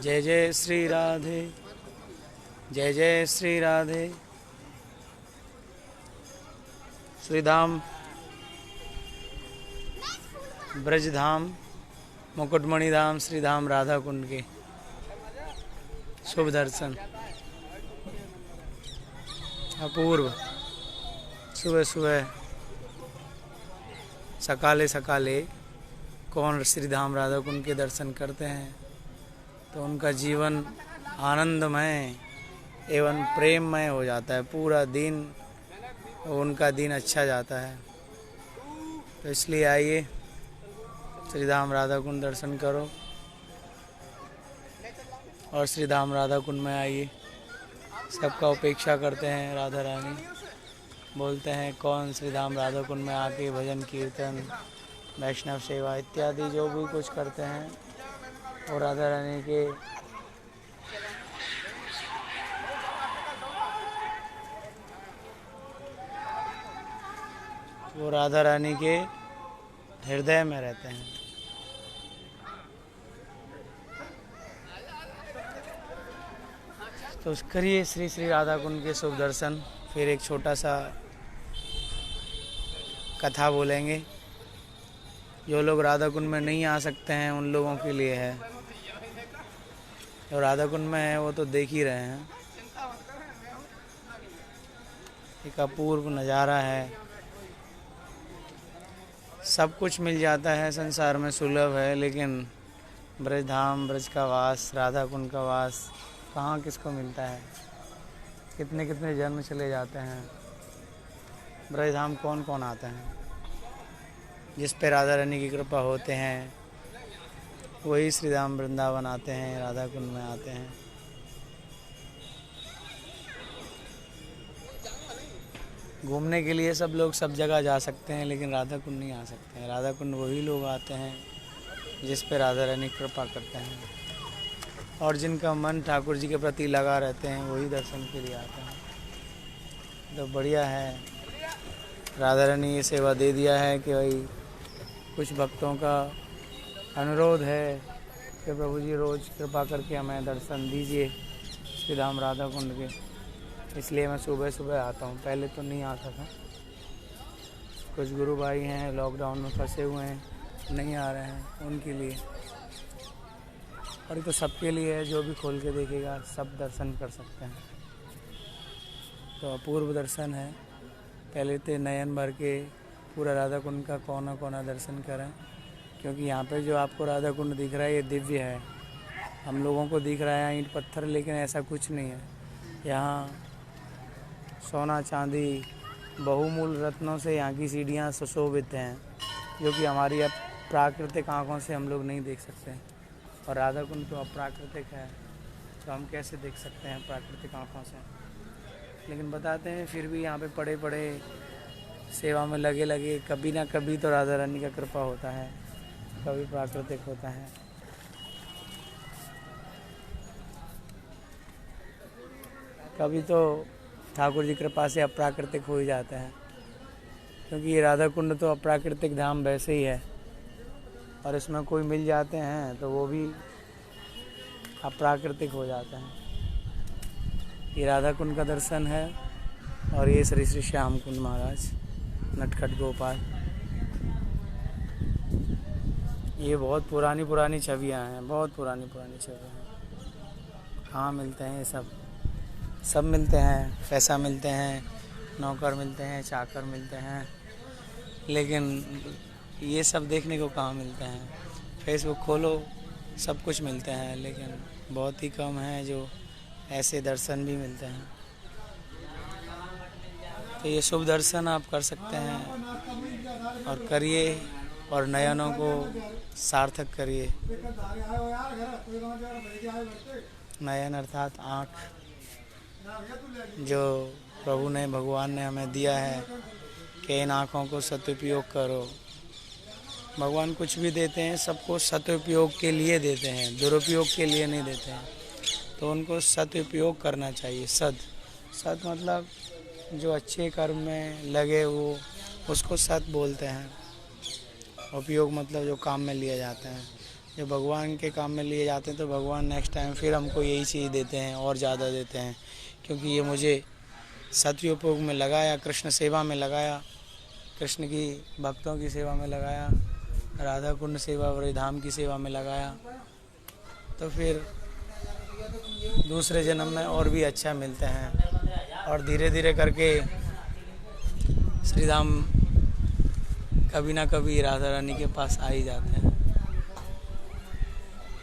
जय जय श्री राधे, जय जय श्री राधे। श्रीधाम ब्रजधाम मुकुटमणि धाम श्रीधाम राधा कुंड के शुभ दर्शन अपूर्व। सुबह सुबह सकाले सकाले कौन श्रीधाम राधा कुंड के दर्शन करते हैं तो उनका जीवन आनंदमय एवं प्रेममय हो जाता है। पूरा दिन उनका दिन अच्छा जाता है। तो इसलिए आइए श्रीधाम राधा कुंड दर्शन करो और श्रीधाम राधा कुंड में आइए। सबका उपेक्षा करते हैं राधा रानी, बोलते हैं कौन श्रीधाम राधा कुंड में आके भजन कीर्तन वैष्णव सेवा इत्यादि जो भी कुछ करते हैं वो राधा रानी के हृदय में रहते हैं। तो करिए श्री श्री राधा कुंड के शुभ दर्शन। फिर एक छोटा सा कथा बोलेंगे। जो लोग राधा कुंड में नहीं आ सकते हैं उन लोगों के लिए है। जो राधा कुंड में है वो तो देख ही रहे हैं। एक अपूर्व नज़ारा है। सब कुछ मिल जाता है संसार में, सुलभ है, लेकिन ब्रजधाम ब्रज का वास राधा कुंड का वास कहाँ किसको मिलता है। कितने कितने जन्म चले जाते हैं। ब्रजधाम कौन कौन आता है। जिस पे राधा रानी की कृपा होते हैं वही श्रीधाम वृंदावन आते हैं, राधा कुंड में आते हैं। घूमने के लिए सब लोग सब जगह जा सकते हैं लेकिन राधा कुंड नहीं आ सकते हैं। राधा कुंड वही लोग आते हैं जिस पे राधा रानी कृपा करते हैं और जिनका मन ठाकुर जी के प्रति लगा रहते हैं वही दर्शन के लिए आते हैं। तो बढ़िया है, राधा रानी ये सेवा दे दिया है कि भाई कुछ भक्तों का अनुरोध है कि प्रभु जी रोज़ कृपा करके हमें दर्शन दीजिए श्रीधाम राधा कुंड के। इसलिए मैं सुबह सुबह आता हूँ। पहले तो नहीं आता था। कुछ गुरु भाई हैं लॉकडाउन में फंसे हुए हैं, नहीं आ रहे हैं, उनके लिए। और ये तो सबके लिए है, जो भी खोल के देखेगा सब दर्शन कर सकते हैं। तो अपूर्व दर्शन है। पहले तो नयन भर के पूरा राधा कुंड का कोना कोना दर्शन करें, क्योंकि यहाँ पे जो आपको राधा कुंड दिख रहा है ये दिव्य है। हम लोगों को दिख रहा है ईंट पत्थर, लेकिन ऐसा कुछ नहीं है। यहाँ सोना चांदी बहुमूल्य रत्नों से यहाँ की सीढ़ियाँ सुशोभित हैं, जो कि हमारी अब प्राकृतिक आँखों से हम लोग नहीं देख सकते। और राधा कुंड तो अप्राकृतिक है, तो हम कैसे देख सकते हैं प्राकृतिक आँखों से। लेकिन बताते हैं फिर भी यहाँ पे पड़े पड़े सेवा में लगे लगे कभी ना कभी तो राधा रानी का कृपा होता है, कभी प्राकृतिक होता है। कभी तो ठाकुर जी कृपा से अप्राकृतिक हो ही जाते हैं, क्योंकि ये राधा कुंड तो अप्राकृतिक धाम वैसे ही है। और इसमें कोई मिल जाते हैं तो वो भी अप्राकृतिक हो जाते हैं। ये राधा कुंड का दर्शन है और ये श्री श्री श्याम कुंड महाराज नटखट गोपाल। ये बहुत पुरानी पुरानी छवियाँ हैं, बहुत पुरानी पुरानी छवियाँ हैं। कहाँ मिलते हैं ये सब मिलते हैं। पैसा मिलते हैं, नौकर मिलते हैं, चाकर मिलते हैं, लेकिन ये सब देखने को कहाँ मिलते हैं। फेसबुक खोलो सब कुछ मिलते हैं, लेकिन बहुत ही कम है जो ऐसे दर्शन भी मिलते हैं। तो ये शुभ दर्शन आप कर सकते हैं और करिए और नयनों को सार्थक करिए। नयन अर्थात आँख, जो प्रभु ने भगवान ने हमें दिया है कि इन आँखों को सदुपयोग करो। भगवान कुछ भी देते हैं सबको सदुपयोग के लिए देते हैं, दुरुपयोग के लिए नहीं देते हैं। तो उनको सदुपयोग करना चाहिए। सद मतलब जो अच्छे कर्म में लगे वो उसको सत बोलते हैं। उपयोग मतलब जो काम में लिया जाता है। जब भगवान के काम में लिए जाते हैं तो भगवान नेक्स्ट टाइम फिर हमको यही चीज़ देते हैं और ज़्यादा देते हैं, क्योंकि ये मुझे सत्योपयोग में लगाया, कृष्ण सेवा में लगाया, कृष्ण की भक्तों की सेवा में लगाया, राधा कुंड सेवा वृंदावन की सेवा में लगाया, तो फिर दूसरे जन्म में और भी अच्छा मिलते हैं। और धीरे धीरे करके श्री राम कभी ना कभी राधा रानी के पास आ ही जाते हैं।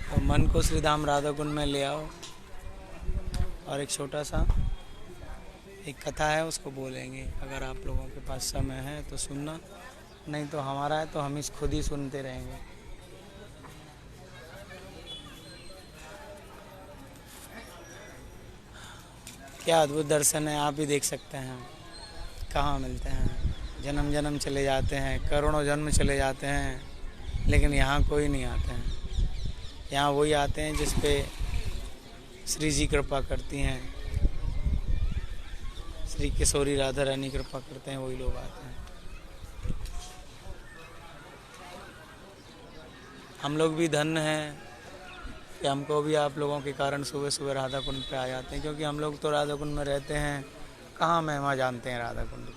तो मन को श्री राम राधा कुंड में ले आओ। और एक छोटा सा एक कथा है, उसको बोलेंगे, अगर आप लोगों के पास समय है तो सुनना, नहीं तो हमारा है तो हम इस खुद ही सुनते रहेंगे। क्या अद्भुत दर्शन है, आप ही देख सकते हैं। कहाँ मिलते हैं, जन्म जन्म चले जाते हैं, करोड़ों जन्म चले जाते हैं, लेकिन यहाँ कोई नहीं आते हैं। यहाँ वही आते हैं जिस पे श्री जी कृपा करती हैं, श्री किशोरी राधा रानी कृपा करते हैं, वही लोग आते हैं। हम लोग भी धन्य हैं कि हमको भी आप लोगों के कारण सुबह सुबह राधा कुंड पे आ जाते हैं, क्योंकि हम लोग तो राधा कुंड में रहते हैं, कहाँ महिमा जानते हैं राधा कुंड की।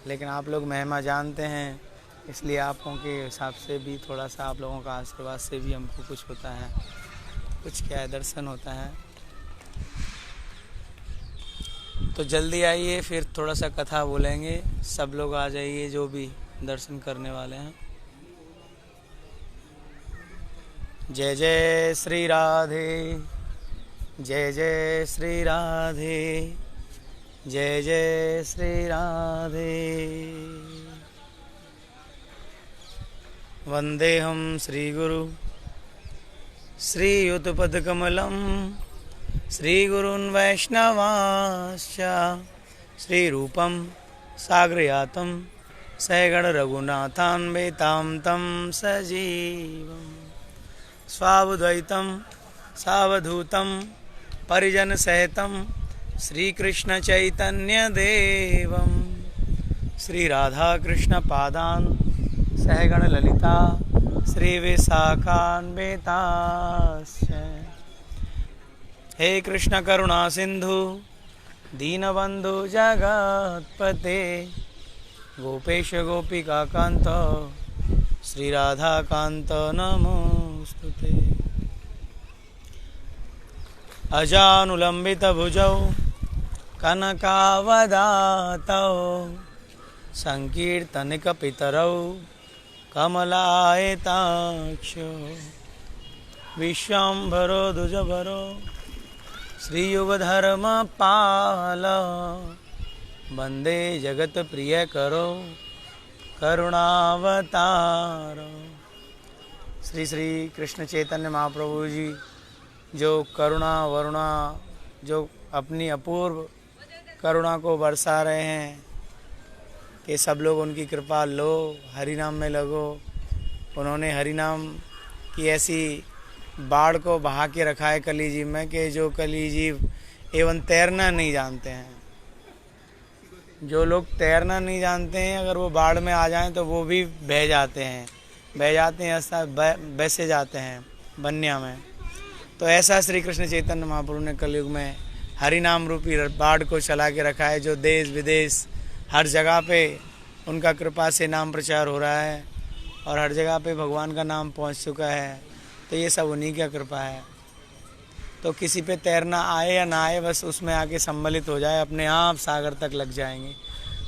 लेकिन आप लोग महिमा जानते हैं, इसलिए आपों के हिसाब से भी थोड़ा सा आप लोगों का आशीर्वाद से भी हमको कुछ होता है, कुछ क्या है, दर्शन होता है। तो जल्दी आइए, फिर थोड़ा सा कथा बोलेंगे, सब लोग आ जाइए जो भी दर्शन करने वाले हैं। जय जय श्री राधे, जय जय श्री राधे, जय जय श्री राधे। वंदेहम श्रीगुरु श्रीयुतपदकमलं श्रीगुरून् वैष्णवांश्च श्रीरूपं साग्रजातं सहगण रघुनाथान्वितं तं सजीवम् स्वावद्वैतं सावधूतं परिजनसहितं श्रीकृष्णचैतन्यदेवं श्रीराधाकृष्णपादान् सहगण ललिता श्रीविशाखान्विताश्च। हे कृष्ण करुणा सिंधु दीनबंधु जगत्पते गोपेश गोपिका कांत श्री राधा कांत नमोस्तुते। अजानुलंबित भुजौ कनकावदातौ संकीर्तनिक पितरौ कमलायताक्षो विश्वम्भरो द्विजभरो श्रीयुगधर्म पाल वंदे जगत प्रिय करो करुणावतारो। श्री श्री कृष्ण चैतन्य महाप्रभु जी जो करुणा वरुणा, जो अपनी अपूर्व करुणा को बरसा रहे हैं कि सब लोग उनकी कृपा लो, हरि नाम में लगो। उन्होंने हरि नाम की ऐसी बाढ़ को बहा के रखा है कलीजीव में कि जो कलीजीव एवं तैरना नहीं जानते हैं, जो लोग तैरना नहीं जानते हैं, अगर वो बाढ़ में आ जाएं तो वो भी बह जाते हैं, ऐसा बसे जाते हैं बन्या में। तो ऐसा श्री कृष्ण चैतन्य महाप्रभु ने कलयुग में हरि नाम रूपी बाढ़ को चला के रखा है, जो देश विदेश हर जगह पे उनका कृपा से नाम प्रचार हो रहा है और हर जगह पे भगवान का नाम पहुंच चुका है। तो ये सब उन्हीं की कृपा है। तो किसी पे तैरना आए या ना आए, बस उसमें आके सम्मिलित हो जाए, अपने आप सागर तक लग जाएंगे।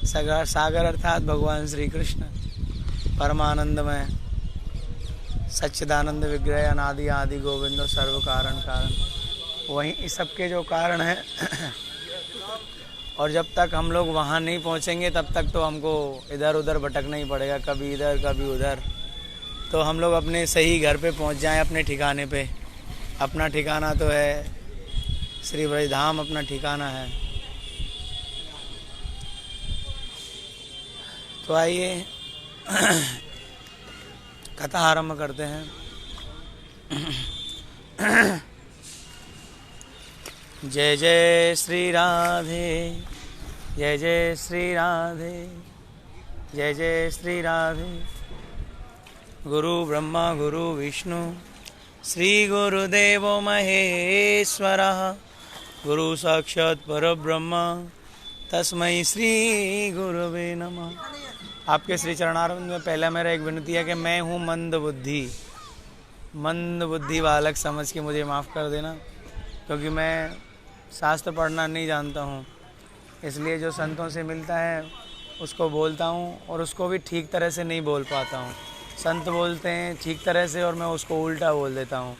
सागर अर्थात भगवान श्री कृष्ण परमानंदमय सच्चिदानंद विग्रह अनादि आदि गोविंदो सर्व कारण कारण, वहीं सबके जो कारण हैं। और जब तक हम लोग वहाँ नहीं पहुँचेंगे तब तक तो हमको इधर उधर भटकना ही पड़ेगा, कभी इधर कभी उधर। तो हम लोग अपने सही घर पे पहुँच जाएं, अपने ठिकाने पे। अपना ठिकाना तो है श्री ब्रजधाम, अपना ठिकाना है। तो आइए कथा आरंभ करते हैं। जय जय श्री राधे, जय जय श्री राधे, जय जय श्री राधे। गुरु ब्रह्मा गुरु विष्णु श्री गुरुदेवो महेश्वरः गुरु साक्षात् परब्रह्म तस्मै श्री गुरुवे नमः। आपके श्री चरणारविंद में पहला मेरा एक विनती है कि मैं हूँ मंद बुद्धि बालक समझ के मुझे माफ़ कर देना, क्योंकि मैं शास्त्र पढ़ना नहीं जानता हूँ। इसलिए जो संतों से मिलता है उसको बोलता हूँ और उसको भी ठीक तरह से नहीं बोल पाता हूँ। संत बोलते हैं ठीक तरह से और मैं उसको उल्टा बोल देता हूँ।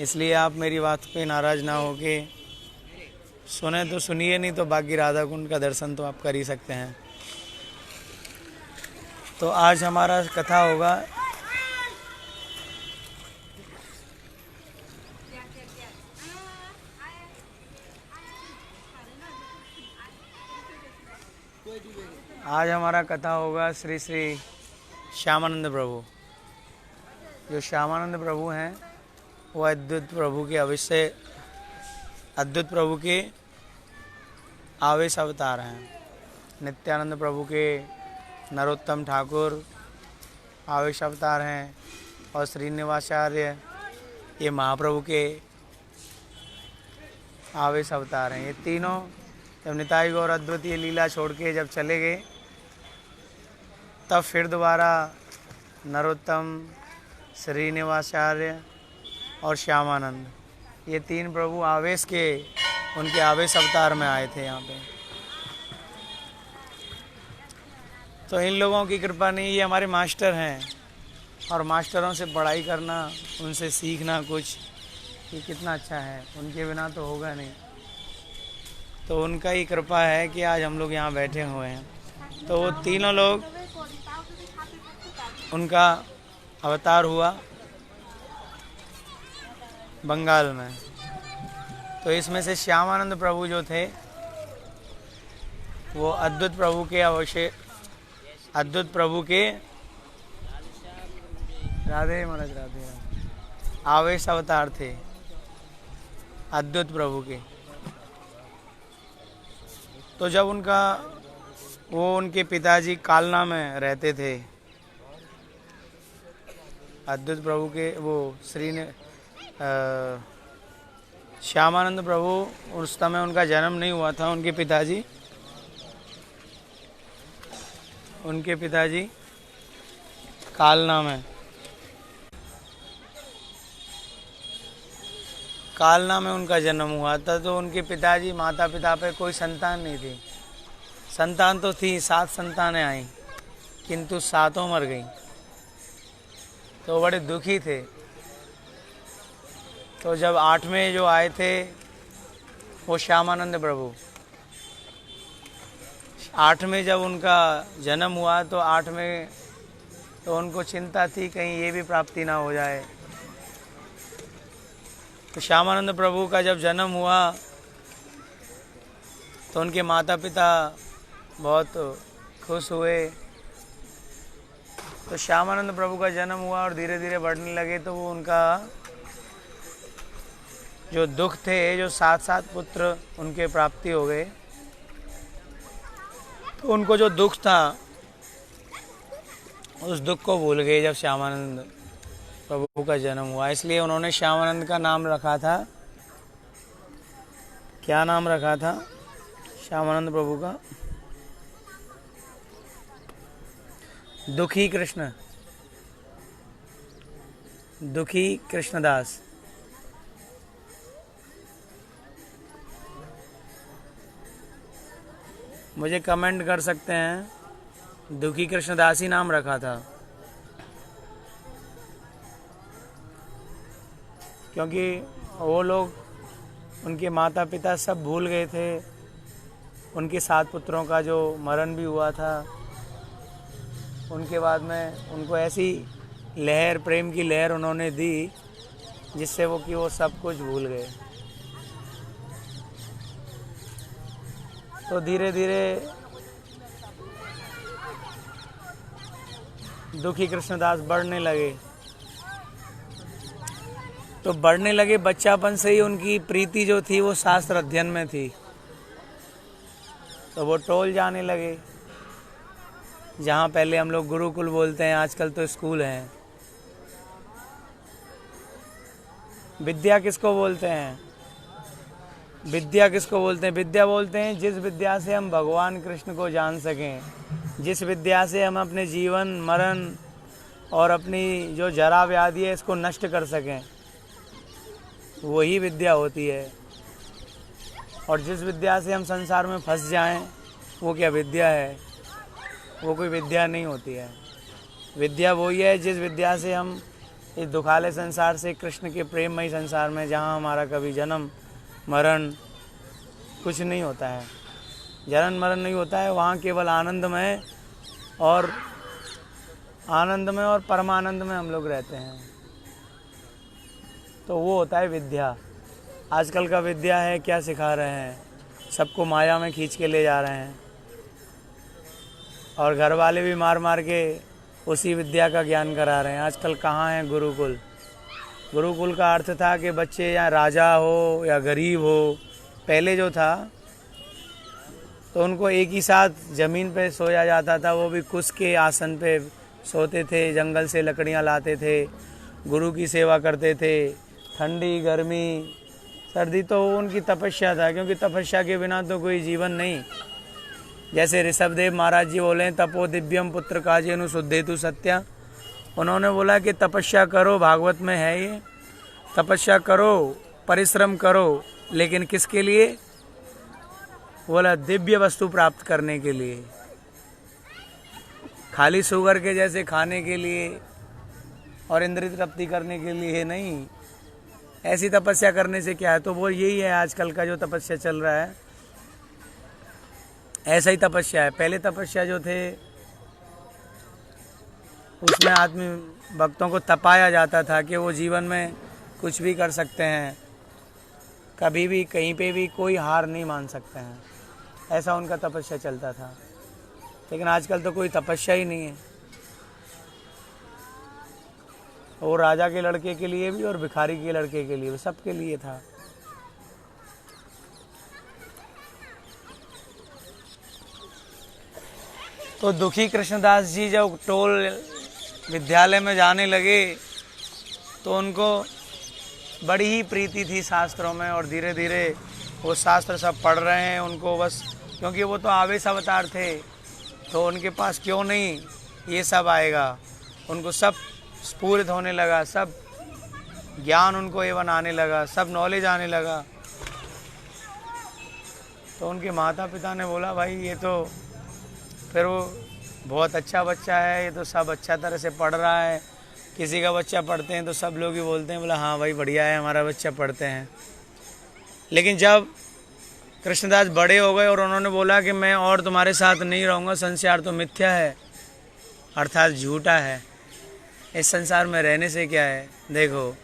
इसलिए आप मेरी बात पे नाराज़ ना हो के सुने तो सुनिए, नहीं तो बाकी राधा कुंड का दर्शन तो आप कर ही सकते हैं। तो आज हमारा कथा होगा श्री श्री श्यामानंद प्रभु। जो श्यामानंद प्रभु हैं वो अद्वैत प्रभु के आवेश अवतार हैं। नित्यानंद प्रभु के नरोत्तम ठाकुर आवेश अवतार हैं और श्रीनिवासाचार्य ये महाप्रभु के आवेश अवतार हैं। ये तीनों जब निताई गौर अद्वितीय लीला छोड़ के जब चले गए तब फिर दोबारा नरोत्तम, श्रीनिवासाचार्य और श्यामानंद ये तीन प्रभु आवेश के उनके आवेश अवतार में आए थे यहाँ पे। तो इन लोगों की कृपा नहीं, ये हमारे मास्टर हैं और मास्टरों से पढ़ाई करना, उनसे सीखना कुछ, ये कितना अच्छा है। उनके बिना तो होगा नहीं। तो उनका ही कृपा है कि आज हम लोग यहाँ बैठे हुए हैं। तो वो तीनों लोग उनका अवतार हुआ बंगाल में। तो इसमें से श्यामानंद प्रभु जो थे वो अद्वैत प्रभु के राधे महाराज राधे आवेश अवतार थे अद्वैत प्रभु के। तो जब उनके पिताजी कालना में रहते थे, अद्वैत प्रभु के वो श्यामानंद प्रभु, उस समय उनका जन्म नहीं हुआ था। उनके पिताजी कालना में उनका जन्म हुआ था। तो उनके पिताजी माता पिता पे कोई संतान नहीं थी। संतान तो थी, 7 संतानें आई, किंतु 7 मर गईं। तो बड़े दुखी थे। तो जब 8वें जो आए थे वो श्यामानंद प्रभु, 8वें जब उनका जन्म हुआ तो 8वें तो उनको चिंता थी कहीं ये भी प्राप्ति ना हो जाए। तो श्यामानंद प्रभु का जब जन्म हुआ तो उनके माता पिता बहुत खुश हुए। तो श्यामानंद प्रभु का जन्म हुआ और धीरे धीरे बढ़ने लगे। तो वो उनका जो दुख थे, जो 7 पुत्र उनके प्राप्ति हो गए, तो उनको जो दुख था उस दुख को भूल गए जब श्यामानंद प्रभु का जन्म हुआ। इसलिए उन्होंने श्यामानंद का नाम रखा था, क्या नाम रखा था श्यामानंद प्रभु का? दुखी कृष्णदास। मुझे कमेंट कर सकते हैं, दुखी कृष्णदास ही नाम रखा था, क्योंकि वो लोग उनके माता पिता सब भूल गए थे। उनके 7 पुत्रों का जो मरण भी हुआ था, उनके बाद में उनको ऐसी लहर, प्रेम की लहर उन्होंने दी जिससे वो सब कुछ भूल गए। तो धीरे धीरे दुखी कृष्णदास बढ़ने लगे। बच्चापन से ही उनकी प्रीति जो थी वो शास्त्र अध्ययन में थी। तो वो टोल जाने लगे, जहाँ पहले हम लोग गुरुकुल बोलते हैं, आजकल तो स्कूल हैं। विद्या किसको बोलते हैं? विद्या किसको बोलते हैं? विद्या बोलते हैं जिस विद्या से हम भगवान कृष्ण को जान सकें, जिस विद्या से हम अपने जीवन मरण और अपनी जो जरा व्याधि है इसको नष्ट कर सकें, वही विद्या होती है। और जिस विद्या से हम संसार में फंस जाएं, वो क्या विद्या है? वो कोई विद्या नहीं होती है। विद्या वही है जिस विद्या से हम इस दुखाले संसार से कृष्ण के प्रेममयी संसार में, जहाँ हमारा कभी जन्म मरण कुछ नहीं होता है, जन्म मरण नहीं होता है, वहाँ केवल आनंदमय और परमानंद में हम लोग रहते हैं। तो वो होता है विद्या। आजकल का विद्या है क्या सिखा रहे हैं? सबको माया में खींच के ले जा रहे हैं, और घर वाले भी मार मार के उसी विद्या का ज्ञान करा रहे हैं। आजकल कहाँ है गुरुकुल? गुरुकुल का अर्थ था कि बच्चे या राजा हो या गरीब हो, पहले जो था तो उनको एक ही साथ ज़मीन पे सोया जाता था, वो भी कुश के आसन पे सोते थे, जंगल से लकड़ियाँ लाते थे, गुरु की सेवा करते थे, ठंडी गर्मी सर्दी तो उनकी तपस्या था, क्योंकि तपस्या के बिना तो कोई जीवन नहीं। जैसे ऋषभदेव महाराज जी बोले, तपो दिव्यम पुत्र काजेनु शुद्धेतु सत्या। उन्होंने बोला कि तपस्या करो, भागवत में है ये, तपस्या करो, परिश्रम करो, लेकिन किसके लिए? बोला दिव्य वस्तु प्राप्त करने के लिए, खाली शुगर के जैसे खाने के लिए और इंद्रिय तृप्ति करने के लिए नहीं। ऐसी तपस्या करने से क्या है? तो वो यही है आजकल का जो तपस्या चल रहा है, ऐसा ही तपस्या है। पहले तपस्या जो थे उसमें आदमी भक्तों को तपाया जाता था कि वो जीवन में कुछ भी कर सकते हैं, कभी भी कहीं पे भी कोई हार नहीं मान सकते हैं, ऐसा उनका तपस्या चलता था। लेकिन आजकल तो कोई तपस्या ही नहीं है। वो राजा के लड़के के लिए भी और भिखारी के लड़के के लिए भी, सबके लिए था। तो दुखी कृष्णदास जी जब टोल विद्यालय में जाने लगे तो उनको बड़ी ही प्रीति थी शास्त्रों में, और धीरे धीरे वो शास्त्र सब पढ़ रहे हैं। उनको बस, क्योंकि वो तो आवेश अवतार थे, तो उनके पास क्यों नहीं ये सब आएगा, उनको सब स्फूर्त होने लगा, सब ज्ञान उनको एवं आने लगा, सब नॉलेज आने लगा। तो उनके माता पिता ने बोला, भाई ये तो फिर वो बहुत अच्छा बच्चा है, ये तो सब अच्छा तरह से पढ़ रहा है। किसी का बच्चा पढ़ते हैं तो सब लोग ही बोलते हैं, बोला हाँ भाई बढ़िया है, हमारा बच्चा पढ़ते हैं। लेकिन जब कृष्णदास बड़े हो गए और उन्होंने बोला कि मैं और तुम्हारे साथ नहीं रहूँगा, संसार तो मिथ्या है, अर्थात झूठा है, इस संसार में रहने से क्या है? देखो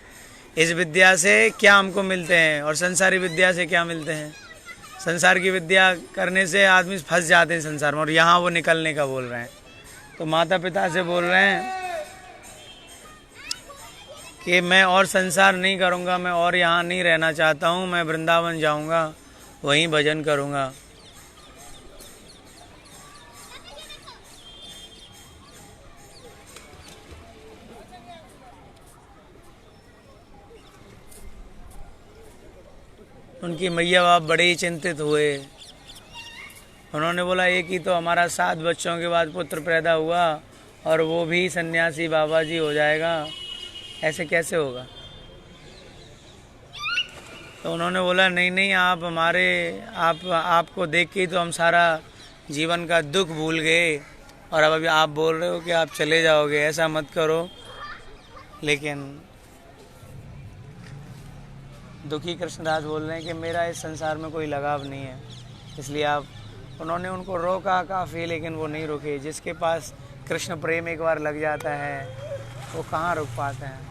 इस विद्या से क्या हमको मिलते हैं और संसारी विद्या से क्या मिलते हैं। संसार की विद्या करने से आदमी फंस जाते हैं संसार में, और यहाँ वो निकलने का बोल रहे हैं। तो माता पिता से बोल रहे हैं कि मैं और संसार नहीं करूँगा, मैं और यहाँ नहीं रहना चाहता हूँ, मैं वृंदावन जाऊँगा, वहीं भजन करूँगा। उनकी मैया बाप बड़े ही चिंतित हुए। उन्होंने बोला, एक ही तो हमारा 7 बच्चों के बाद पुत्र पैदा हुआ और वो भी सन्यासी बाबा जी हो जाएगा, ऐसे कैसे होगा? तो उन्होंने बोला, नहीं नहीं, आप हमारे आपको देख के ही तो हम सारा जीवन का दुख भूल गए, और अब अभी आप बोल रहे हो कि आप चले जाओगे, ऐसा मत करो। लेकिन दुखी कृष्णदास बोल रहे हैं कि मेरा इस संसार में कोई लगाव नहीं है, इसलिए आप। उन्होंने उनको रोका काफ़ी, लेकिन वो नहीं रुके। जिसके पास कृष्ण प्रेम एक बार लग जाता है वो कहाँ रुक पाते हैं।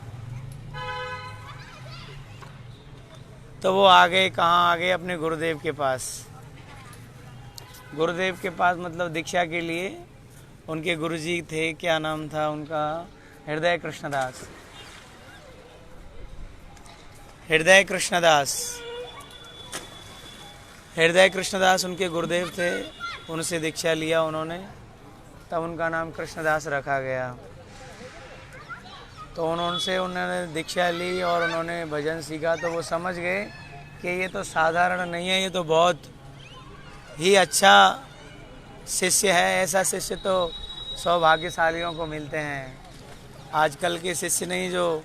तो वो आ गए, कहाँ आ गए? अपने गुरुदेव के पास। गुरुदेव के पास मतलब दीक्षा के लिए। उनके गुरुजी थे, क्या नाम था उनका? हृदय कृष्णदास। हृदय कृष्णदास, हृदय कृष्णदास उनके गुरुदेव थे। उनसे दीक्षा लिया उन्होंने, तब उनका नाम कृष्णदास रखा गया। तो उन्होंने दीक्षा ली और उन्होंने भजन सीखा, तो वो समझ गए कि ये तो साधारण नहीं है, ये तो बहुत ही अच्छा शिष्य है। ऐसा शिष्य तो सौभाग्यशालियों को मिलते हैं। आजकल के शिष्य नहीं जो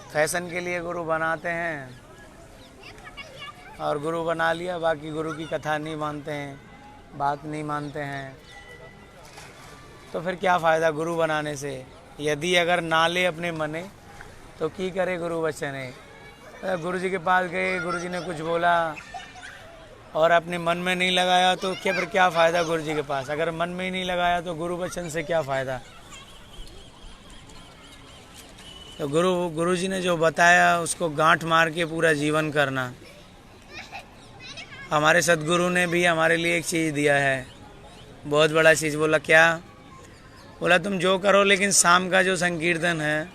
फैशन के लिए गुरु बनाते हैं और गुरु बना लिया, बाकी गुरु की कथा नहीं मानते हैं, बात नहीं मानते हैं। तो फिर क्या फ़ायदा गुरु बनाने से? यदि अगर ना ले अपने मने तो की करे गुरु वचने। गुरु जी के पास गए, गुरु जी ने कुछ बोला और अपने मन में नहीं लगाया तो फिर क्या फ़ायदा गुरु जी के पास? अगर मन में ही नहीं लगाया तो गुरु वचन से क्या फ़ायदा? तो गुरु जी ने जो बताया उसको गांठ मार के पूरा जीवन करना। हमारे सद्गुरु ने भी हमारे लिए एक चीज़ दिया है, बहुत बड़ा चीज़। बोला क्या? बोला तुम जो करो, लेकिन शाम का जो संकीर्तन है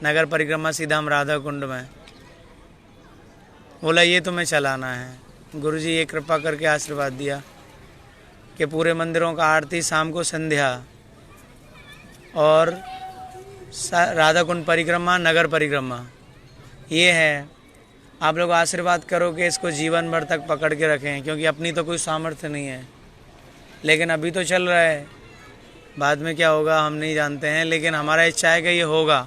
नगर परिक्रमा सीधाम राधा कुंड में, बोला ये तुम्हें चलाना है। गुरुजी ये कृपा करके आशीर्वाद दिया कि पूरे मंदिरों का आरती शाम को संध्या और राधा कुंड परिक्रमा नगर परिक्रमा ये है। आप लोग आशीर्वाद करो कि इसको जीवन भर तक पकड़ के रखें, क्योंकि अपनी तो कोई सामर्थ्य नहीं है, लेकिन अभी तो चल रहा है, बाद में क्या होगा हम नहीं जानते हैं। लेकिन हमारा इच्छा है कि ये होगा।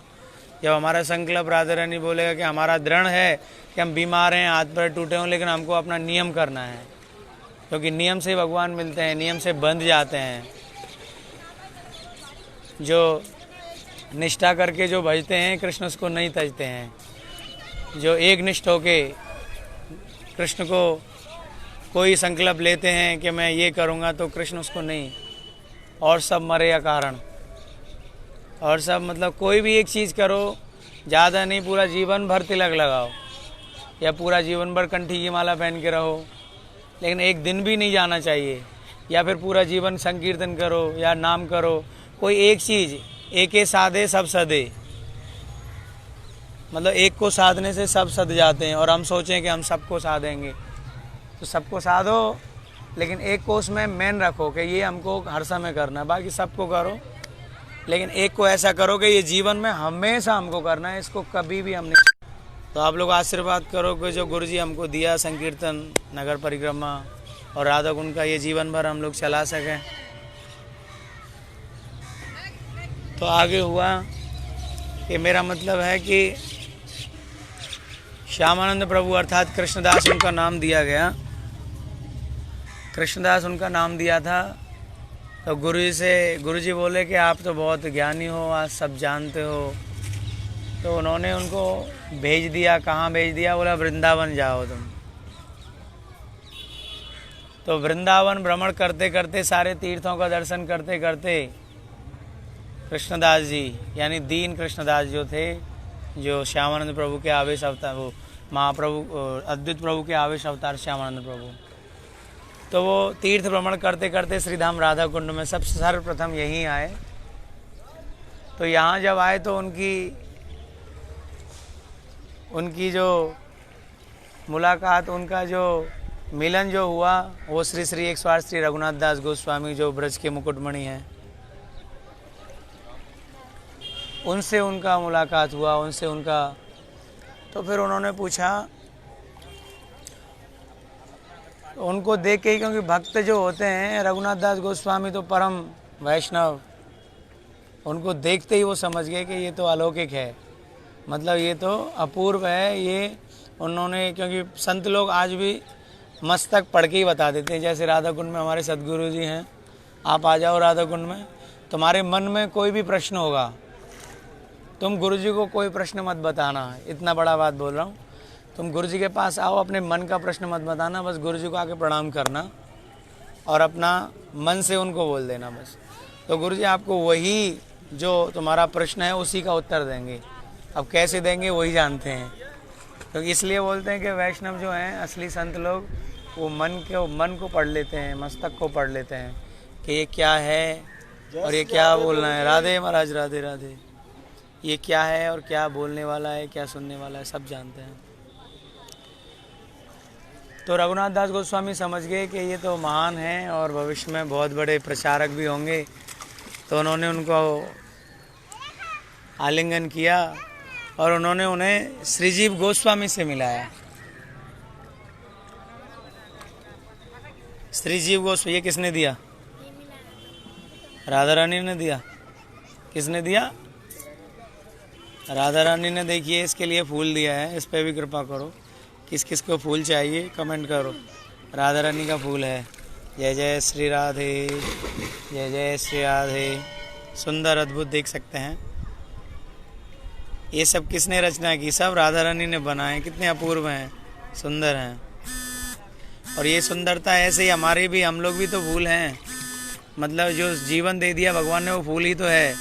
जब हमारा संकल्प राधा रानी बोलेगा कि हमारा दृढ़ है कि हम बीमार हैं, हाथ पैर टूटे हों, लेकिन हमको अपना नियम करना है, क्योंकि नियम से भगवान मिलते हैं, नियम से बंध जाते हैं। जो निष्ठा करके जो भजते हैं कृष्ण उसको नहीं तजते हैं। जो एक निष्ठ होके कृष्ण को कोई संकल्प लेते हैं कि मैं ये करूँगा, तो कृष्ण उसको नहीं, और सब मरे या कारण, और सब मतलब कोई भी एक चीज़ करो, ज़्यादा नहीं, पूरा जीवन भर तिलक लगाओ या पूरा जीवन भर कंठी की माला पहन के रहो, लेकिन एक दिन भी नहीं जाना चाहिए। या फिर पूरा जीवन संकीर्तन करो या नाम करो, कोई एक चीज़, एक साधे सब सदे, मतलब एक को साधने से सब सद जाते हैं। और हम सोचें कि हम सबको साधेंगे, तो सबको साधो, लेकिन एक को उसमें मेन रखो कि ये हमको हर समय करना है, बाकी सबको करो, लेकिन एक को ऐसा करो कि ये जीवन में हमेशा हमको करना है, इसको कभी भी हम नहीं। तो आप लोग आशीर्वाद करो कि जो गुरुजी हमको दिया संकीर्तन नगर परिक्रमा और राधा कुंड का, ये जीवन भर हम लोग चला सकें। तो आगे हुआ कि मेरा मतलब है कि श्यामानंद प्रभु अर्थात कृष्णदास उनका नाम दिया गया, कृष्णदास उनका नाम दिया था। तो गुरुजी बोले कि आप तो बहुत ज्ञानी हो, आप सब जानते हो। तो उन्होंने उनको भेज दिया। कहाँ भेज दिया? बोला वृंदावन जाओ तुम। तो वृंदावन भ्रमण करते करते, सारे तीर्थों का दर्शन करते करते, कृष्णदास जी यानी दीन कृष्णदास जो थे, जो श्यामानंद प्रभु के आवेश अवतार, वो महाप्रभु अद्वैत प्रभु के आवेश अवतार श्यामानंद प्रभु, तो वो तीर्थ भ्रमण करते करते श्रीधाम राधा कुंड में सबसे सर्वप्रथम यहीं आए। तो यहाँ जब आए तो उनकी जो मुलाकात, उनका जो मिलन जो हुआ, वो श्री श्री 108 श्री रघुनाथ दास गोस्वामी जो ब्रज के मुकुटमणि हैं, उनसे उनका मुलाकात हुआ, उनसे उनका। तो फिर उन्होंने पूछा, उनको देख के ही, क्योंकि भक्त जो होते हैं रघुनाथ दास गोस्वामी तो परम वैष्णव, उनको देखते ही वो समझ गए कि ये तो अलौकिक है, मतलब ये तो अपूर्व है। ये उन्होंने, क्योंकि संत लोग आज भी मस्तक पढ़ के ही बता देते हैं। जैसे राधा कुंड में हमारे सद्गुरु जी हैं, आप आ जाओ राधा कुंड में, तुम्हारे मन में कोई भी प्रश्न होगा, तुम गुरु जी को कोई प्रश्न मत बताना, इतना बड़ा बात बोल रहा हूँ। तुम गुरु जी के पास आओ, अपने मन का प्रश्न मत बताना, बस गुरु जी को आके प्रणाम करना और अपना मन से उनको बोल देना बस। तो गुरु जी आपको वही जो तुम्हारा प्रश्न है उसी का उत्तर देंगे। अब कैसे देंगे वही जानते हैं। तो इसलिए बोलते हैं कि वैष्णव जो हैं, असली संत लोग, वो मन को पढ़ लेते हैं, मस्तक को पढ़ लेते हैं कि ये क्या है और ये क्या बोलना है। राधे महाराज, राधे राधे। ये क्या है और क्या बोलने वाला है, क्या सुनने वाला है, सब जानते हैं। तो रघुनाथ दास गोस्वामी समझ गए कि ये तो महान हैं और भविष्य में बहुत बड़े प्रचारक भी होंगे। तो उन्होंने उनको आलिंगन किया और उन्होंने उन्हें श्रीजीव गोस्वामी से मिलाया। श्रीजीव गोस्वामी, ये किसने दिया? राधा रानी ने दिया। किसने दिया? राधा रानी ने। देखिए इसके लिए फूल दिया है, इस पे भी कृपा करो। किस किस को फूल चाहिए कमेंट करो। राधा रानी का फूल है। जय जय श्री राधे, जय जय श्री राधे। सुंदर अद्भुत देख सकते हैं। ये सब किसने रचना की? सब राधा रानी ने बनाए। कितने अपूर्व हैं, सुंदर हैं। और ये सुंदरता ऐसे ही हमारे भी, हम लोग भी तो फूल हैं। मतलब जो जीवन दे दिया भगवान ने वो फूल ही तो है।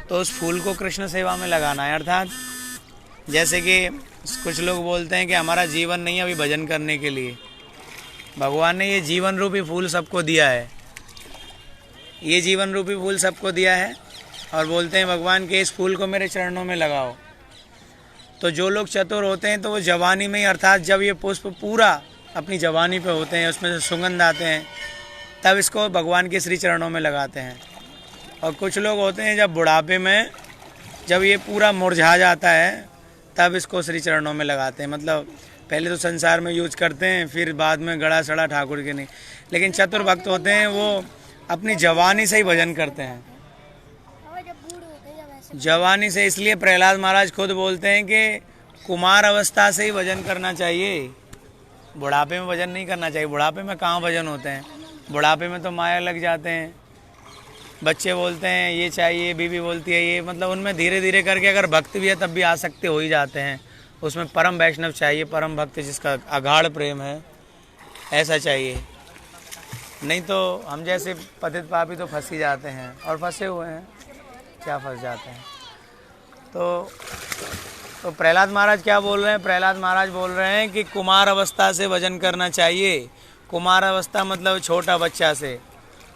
तो उस फूल को कृष्ण सेवा में लगाना है। अर्थात जैसे कि कुछ लोग बोलते हैं कि हमारा जीवन नहीं है अभी भजन करने के लिए। भगवान ने ये जीवन रूपी फूल सबको दिया है। ये जीवन रूपी फूल सबको दिया है और बोलते हैं भगवान के इस फूल को मेरे चरणों में लगाओ। तो जो लोग चतुर होते हैं तो वो जवानी में ही, अर्थात जब ये पुष्प पूरा अपनी जवानी पे होते हैं, उसमें से सुगंध आते हैं, तब इसको भगवान के श्री चरणों में लगाते हैं। और कुछ लोग होते हैं जब बुढ़ापे में, जब ये पूरा मुरझा जाता है, तब इसको श्री चरणों में लगाते हैं। मतलब पहले तो संसार में यूज करते हैं, फिर बाद में गड़ा सड़ा ठाकुर के नहीं। लेकिन चतुर भक्त होते हैं वो अपनी जवानी से ही भजन करते हैं, जवानी से। इसलिए प्रहलाद महाराज खुद बोलते हैं कि कुमार अवस्था से ही भजन करना चाहिए, बुढ़ापे में भजन नहीं करना चाहिए। बुढ़ापे में कहाँ भजन होते हैं? बुढ़ापे में तो माया लग जाते हैं। बच्चे बोलते हैं ये चाहिए, बीवी बोलती है ये, मतलब उनमें धीरे धीरे करके अगर भक्त भी है तब भी आसक्ति हो ही जाते हैं। उसमें परम वैष्णव चाहिए, परम भक्त जिसका अगाढ़ प्रेम है, ऐसा चाहिए। नहीं तो हम जैसे पतित पापी तो फंस ही जाते हैं, और फंसे हुए हैं, क्या फंस जाते हैं। तो प्रहलाद महाराज क्या बोल रहे हैं? प्रहलाद महाराज बोल रहे हैं कि कुमार अवस्था से भजन करना चाहिए। कुमार अवस्था मतलब छोटा बच्चा से।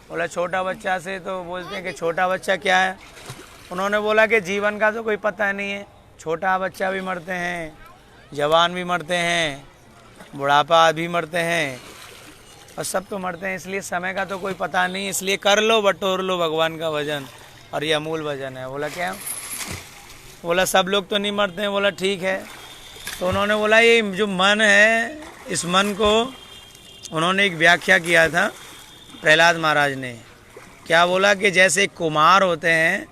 बोला छोटा बच्चा से, तो बोलते हैं कि छोटा बच्चा क्या है? उन्होंने बोला कि जीवन का तो कोई पता नहीं है। छोटा बच्चा भी मरते हैं, जवान भी मरते हैं, बुढ़ापा भी मरते हैं, और सब तो मरते हैं। इसलिए समय का तो कोई पता नहीं। इसलिए कर लो, बटोर लो भगवान का भजन, और ये अमूल भजन है। बोला क्या? बोला सब लोग तो नहीं मरते हैं। बोला ठीक है। तो उन्होंने बोला ये जो मन है, इस मन को उन्होंने एक व्याख्या किया था प्रहलाद महाराज ने। क्या बोला कि जैसे कुमार होते हैं,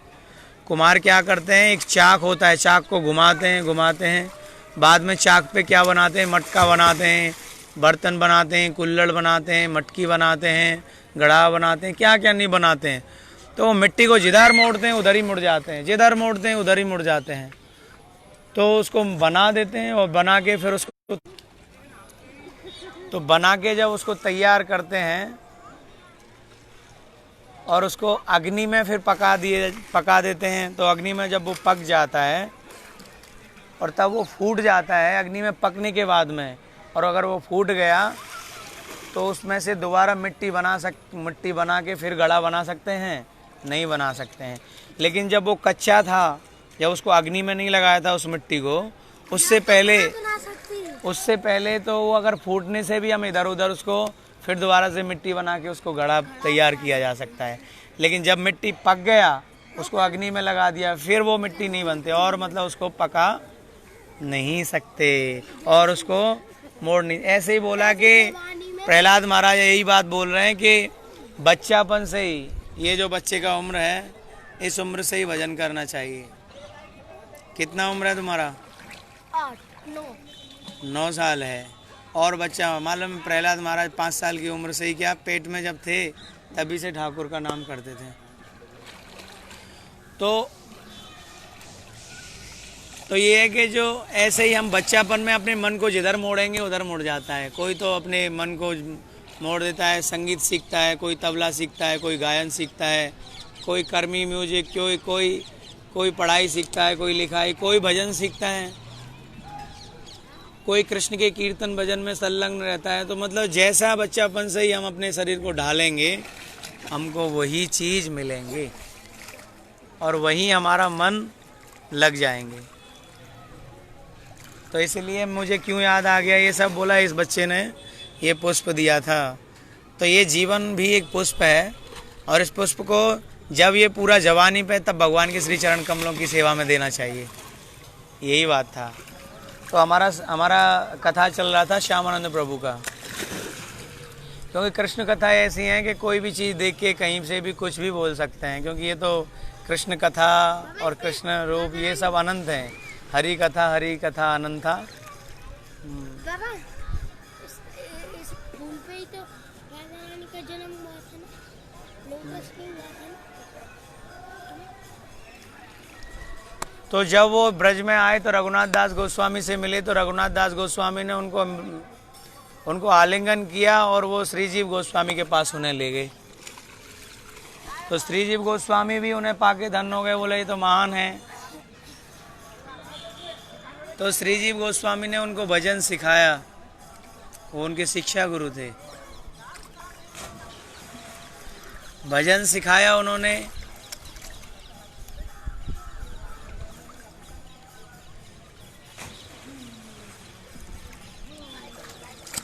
कुमार क्या करते हैं, एक चाक होता है, चाक को घुमाते हैं, बाद में चाक पे क्या बनाते हैं? मटका बनाते हैं, बर्तन बनाते हैं, कुल्हड़ बनाते हैं, मटकी बनाते हैं, घड़ा बनाते हैं, क्या क्या नहीं बनाते हैं। तो वो मिट्टी को जिधर मोड़ते हैं उधर ही मुड़ जाते हैं, जिधर मोड़ते हैं उधर ही मुड़ जाते हैं। तो उसको बना देते हैं, और बना के फिर उसको, तो बना के जब उसको तैयार करते हैं और उसको अग्नि में फिर पका देते हैं। तो अग्नि में जब वो पक जाता है और तब वो फूट जाता है अग्नि में पकने के बाद में, और अगर वो फूट गया तो उसमें से दोबारा मिट्टी बना के फिर घड़ा बना सकते हैं? नहीं बना सकते हैं। लेकिन जब वो कच्चा था, जब उसको अग्नि में नहीं लगाया था उस मिट्टी को, उससे पहले तो वो अगर फूटने से भी हम इधर उधर उसको फिर दोबारा से मिट्टी बना के उसको घड़ा तैयार किया जा सकता है। लेकिन जब मिट्टी पक गया, उसको अग्नि में लगा दिया, फिर वो मिट्टी नहीं बनते, और मतलब उसको पका नहीं सकते और उसको मोड़ नहीं। ऐसे ही बोला कि प्रहलाद महाराज यही बात बोल रहे हैं कि बच्चापन से ही, ये जो बच्चे का उम्र है, इस उम्र से ही भजन करना चाहिए। कितना उम्र है तुम्हारा? 9 साल है। और बच्चा, मालूम प्रहलाद महाराज 5 साल की उम्र से ही, क्या पेट में जब थे तभी से ठाकुर का नाम करते थे। तो ये है कि जो ऐसे ही हम बच्चापन में अपने मन को जिधर मोड़ेंगे उधर मुड़ जाता है। कोई तो अपने मन को मोड़ देता है, संगीत सीखता है, कोई तबला सीखता है, कोई गायन सीखता है, कोई कर्मी म्यूजिक, कोई पढ़ाई सीखता है, कोई लिखाई, कोई भजन सीखता है, कोई कृष्ण के कीर्तन भजन में संलग्न रहता है। तो मतलब जैसा बच्चापन से ही हम अपने शरीर को ढालेंगे, हमको वही चीज़ मिलेंगे और वही हमारा मन लग जाएंगे। तो इसलिए मुझे क्यों याद आ गया ये सब? बोला इस बच्चे ने ये पुष्प दिया था। तो ये जीवन भी एक पुष्प है, और इस पुष्प को जब ये पूरा जवानी पे तब भगवान के श्री चरण कमलों की सेवा में देना चाहिए, यही बात था। तो हमारा कथा चल रहा था श्यामानंद प्रभु का, क्योंकि कृष्ण कथा ऐसी हैं कि कोई भी चीज़ देख के कहीं से भी कुछ भी बोल सकते हैं, क्योंकि ये तो कृष्ण कथा और कृष्ण रूप ये सब अनंत हैं। हरि कथा अनंत था। बाबा इस फूल पे ही तो राधा रानी का जन्म हुआ था ना, लोटस पे हुआ था ना। तो जब वो ब्रज में आए तो रघुनाथ दास गोस्वामी से मिले, तो रघुनाथ दास गोस्वामी ने उनको आलिंगन किया और वो श्रीजीव गोस्वामी के पास उन्हें ले गए। तो श्रीजीव गोस्वामी भी उन्हें पाके धन्य हो गए, बोले ये तो महान है। तो श्रीजीव गोस्वामी ने उनको भजन सिखाया, वो उनके शिक्षा गुरु थे। भजन सिखाया उन्होंने,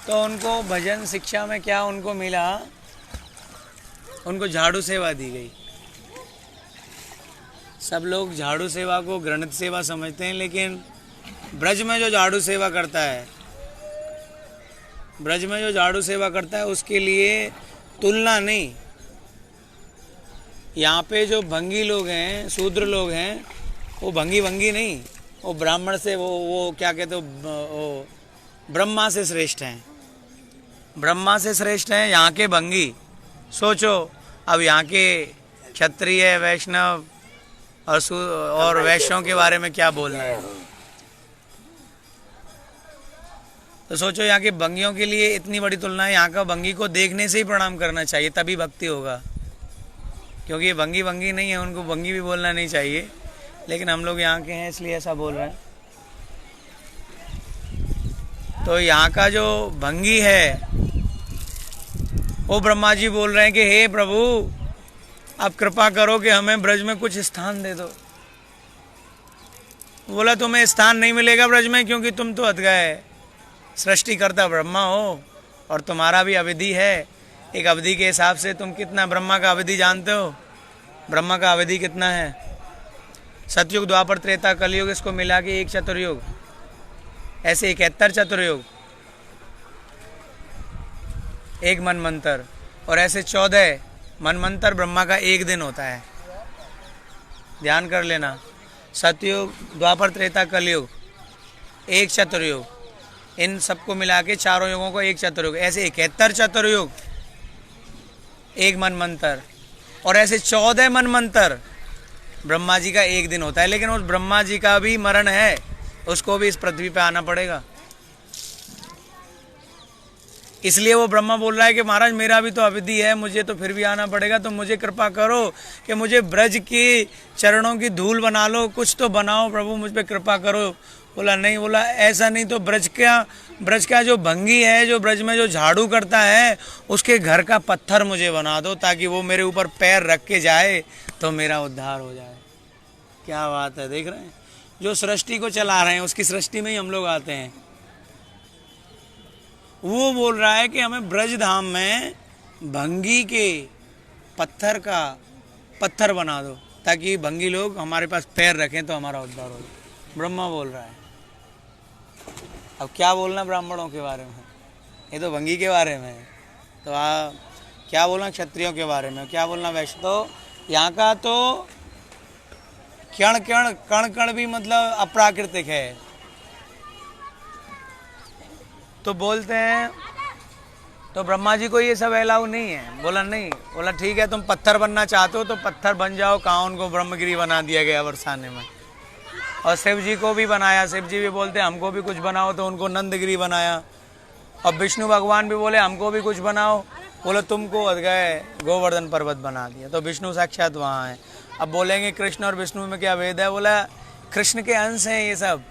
तो उनको भजन शिक्षा में क्या उनको मिला, उनको झाड़ू सेवा दी गई। सब लोग झाड़ू सेवा को घृणित सेवा समझते हैं, लेकिन ब्रज में जो झाड़ू सेवा करता है, ब्रज में जो झाड़ू सेवा करता है उसके लिए तुलना नहीं। यहाँ पे जो भंगी लोग हैं, शूद्र लोग हैं, वो भंगी नहीं, वो ब्राह्मण से वो क्या कहते हो, ब्रह्मा से श्रेष्ठ हैं, ब्रह्मा से श्रेष्ठ हैं यहाँ के भंगी। सोचो अब यहाँ के क्षत्रिय वैष्णव और वैश्यों के बारे में क्या बोलना है। तो सोचो यहाँ के भंगियों के लिए इतनी बड़ी तुलना है। यहाँ का भंगी को देखने से ही प्रणाम करना चाहिए, तभी भक्ति होगा। क्योंकि ये भंगी नहीं है, उनको भंगी भी बोलना नहीं चाहिए, लेकिन हम लोग यहाँ के हैं इसलिए ऐसा बोल रहे हैं। तो यहाँ का जो भंगी है वो ब्रह्मा जी बोल रहे हैं कि हे प्रभु आप कृपा करो कि हमें ब्रज में कुछ स्थान दे दो। बोला तुम्हें स्थान नहीं मिलेगा ब्रज में, क्योंकि तुम तो अधगए सृष्टिकर्ता ब्रह्मा हो और तुम्हारा भी अवधि है। एक अवधि के हिसाब से तुम कितना ब्रह्मा का अवधि जानते हो? ब्रह्मा का अवधि कितना है? सतयुग, द्वापर, त्रेता, कलयुग, इसको मिला के एक चतुर्युग, ऐसे 71 चतुर्युग, एक मनमंत्र, और ऐसे 14 मनमंत्र ब्रह्मा का एक दिन होता है। ध्यान कर लेना, सतयुग, द्वापर, त्रेता, कलयुग, एक चतुर्युग, इन सबको मिला के चारों युगों को एक चतुर्युग, ऐसे 71 चतुर्युग, एक मनमंत्र, और ऐसे 14 मनमंत्र ब्रह्मा जी का एक दिन होता है। लेकिन उस ब्रह्मा जी का भी मरण है, उसको भी इस पृथ्वी पे आना पड़ेगा। इसलिए वो ब्रह्मा बोल रहा है कि महाराज मेरा भी तो अवधि है, मुझे तो फिर भी आना पड़ेगा, तो मुझे कृपा करो कि मुझे ब्रज की चरणों की धूल बना लो, कुछ तो बनाओ प्रभु, मुझ पे कृपा करो। बोला नहीं, बोला ऐसा नहीं, तो ब्रज का जो भंगी है, जो ब्रज में जो झाड़ू करता है, उसके घर का पत्थर मुझे बना दो, ताकि वो मेरे ऊपर पैर रख के जाए तो मेरा उद्धार हो जाए। क्या बात है, देख रहे हैं? जो सृष्टि को चला रहे हैं उसकी सृष्टि में ही हम लोग आते हैं। वो बोल रहा है कि हमें ब्रज धाम में भंगी के पत्थर बना दो, ताकि भंगी लोग हमारे पास पैर रखें तो हमारा उद्धार हो जाए। ब्रह्मा बोल रहा है। अब क्या बोलना ब्राह्मणों के बारे में, ये तो भंगी के बारे में है, तो क्या बोलना क्षत्रियों के बारे में, क्या बोलना वैश्य। तो यहाँ का तो कण भी मतलब अप्राकृतिक है। तो बोलते हैं, तो ब्रह्मा जी को ये सब अलाउ नहीं है। बोला नहीं, बोला ठीक है, तुम पत्थर बनना चाहते हो तो पत्थर बन जाओ। कहाँ उनको ब्रह्मगिरी बना दिया गया बरसाने में। और शिव जी को भी बनाया, शिव जी भी बोलते हैं हमको भी कुछ बनाओ, तो उनको नंदगिरी बनाया। और विष्णु भगवान भी बोले हमको भी कुछ बनाओ, बोले तुमको गए गोवर्धन पर्वत बना दिया। तो विष्णु साक्षात वहाँ है। अब बोलेंगे कृष्ण और विष्णु में क्या भेद है? बोला कृष्ण के अंश हैं ये सब,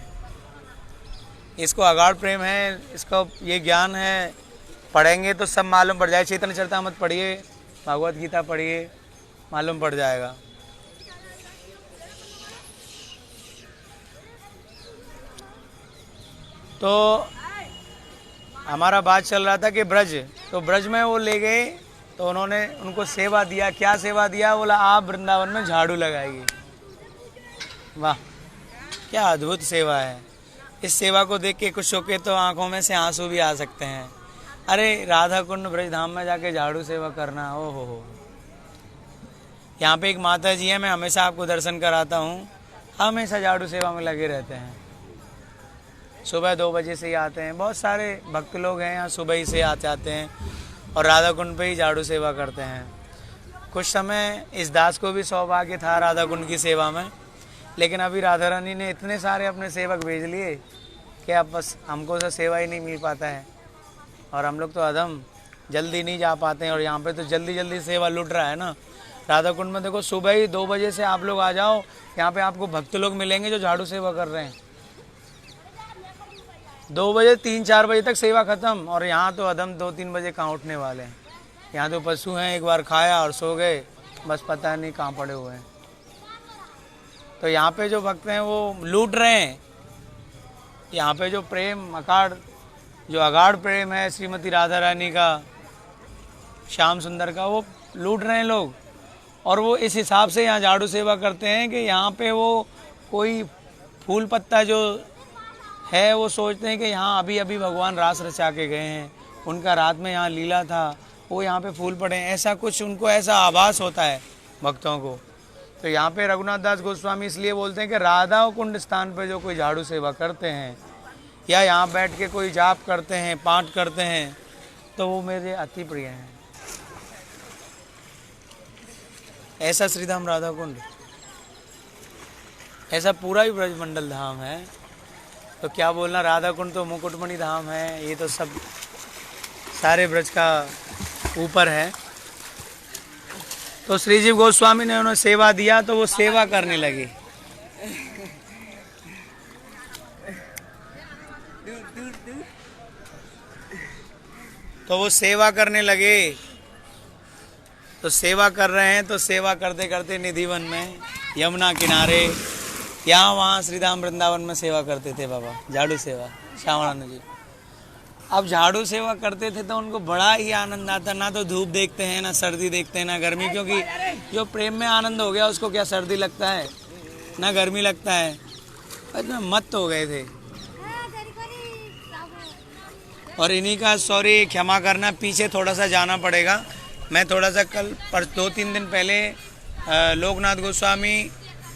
इसको अगाढ़ प्रेम है, इसको ये ज्ञान है, पढ़ेंगे तो सब मालूम पड़ जाए। चैतन्य चरितामृत पढ़िए, भागवत गीता पढ़िए, मालूम पड़ जाएगा। तो हमारा बात चल रहा था कि ब्रज, तो ब्रज में वो ले गए तो उन्होंने उनको सेवा दिया। क्या सेवा दिया? बोला आप वृंदावन में झाड़ू लगाइए। वाह, क्या अद्भुत सेवा है। इस सेवा को देख के कुछ के तो आंखों में से आंसू भी आ सकते हैं। अरे राधा कुंड ब्रज धाम में जाके झाड़ू सेवा करना, ओ हो। यहाँ पे एक माता जी है, मैं हमेशा आपको दर्शन कराता हूँ, हमेशा झाड़ू सेवा में लगे रहते हैं। सुबह 2 बजे से ही आते हैं। बहुत सारे भक्त लोग हैं यहाँ, सुबह ही से आते हैं और राधा कुंड पे ही झाड़ू सेवा करते हैं। कुछ समय इस दास को भी सौभाग्य था राधा कुंड की सेवा में, लेकिन अभी राधा रानी ने इतने सारे अपने सेवक भेज लिए कि अब बस हमको तो सेवा ही नहीं मिल पाता है और हम लोग तो अधम जल्दी नहीं जा पाते हैं। और यहाँ पे तो जल्दी जल्दी सेवा लुट रहा है ना। राधा कुंड में देखो सुबह ही 2 बजे से आप लोग आ जाओ, यहाँ पे आपको भक्त लोग मिलेंगे जो झाड़ू सेवा कर रहे हैं। 2 बजे 3-4 बजे तक सेवा खत्म और यहाँ तो अधम 2-3 बजे कहाँ उठने वाले हैं। यहाँ तो पशु हैं, एक बार खाया और सो गए, बस पता नहीं कहाँ पड़े हुए हैं। तो यहाँ पे जो भक्त हैं वो लूट रहे हैं। यहाँ पे जो प्रेम अगाढ़ प्रेम है श्रीमती राधा रानी का, श्याम सुंदर का, वो लूट रहे हैं लोग। और वो इस हिसाब से यहाँ झाड़ू सेवा करते हैं कि यहाँ पे वो कोई फूल पत्ता जो है वो सोचते हैं कि यहाँ अभी अभी भगवान रास रचा के गए हैं, उनका रात में यहाँ लीला था, वो यहाँ पे फूल पड़े हैं, ऐसा कुछ उनको ऐसा आभास होता है भक्तों को। तो यहाँ पे रघुनाथ दास गोस्वामी इसलिए बोलते हैं कि राधा कुंड स्थान पे जो कोई झाड़ू सेवा करते हैं या यहाँ बैठ के कोई जाप करते हैं, पाठ करते हैं, तो वो मेरे अति प्रिय हैं। ऐसा श्रीधाम राधा कुंड, ऐसा पूरा ही ब्रजमंडल धाम है। तो क्या बोलना, राधा कुंड तो मुकुटमणि धाम है, ये तो सब सारे ब्रज का ऊपर है। तो श्रीजीव गोस्वामी ने उन्हें सेवा दिया तो वो सेवा करने लगे। तो वो सेवा करने लगे। तो सेवा कर रहे हैं, तो सेवा करते करते निधिवन में, यमुना किनारे, यहाँ वहाँ श्रीधाम वृंदावन में सेवा करते थे बाबा, झाड़ू सेवा श्यामानंद जी। अब झाड़ू सेवा करते थे तो उनको बड़ा ही आनंद आता, ना तो धूप देखते हैं, ना सर्दी देखते हैं, ना गर्मी, क्योंकि जो प्रेम में आनंद हो गया उसको क्या सर्दी लगता है, ना गर्मी लगता है। इतना मत हो गए थे। और इन्हीं का सॉरी क्षमा करना, पीछे थोड़ा सा जाना पड़ेगा। मैं थोड़ा सा कल 2-3 दिन पहले लोकनाथ गोस्वामी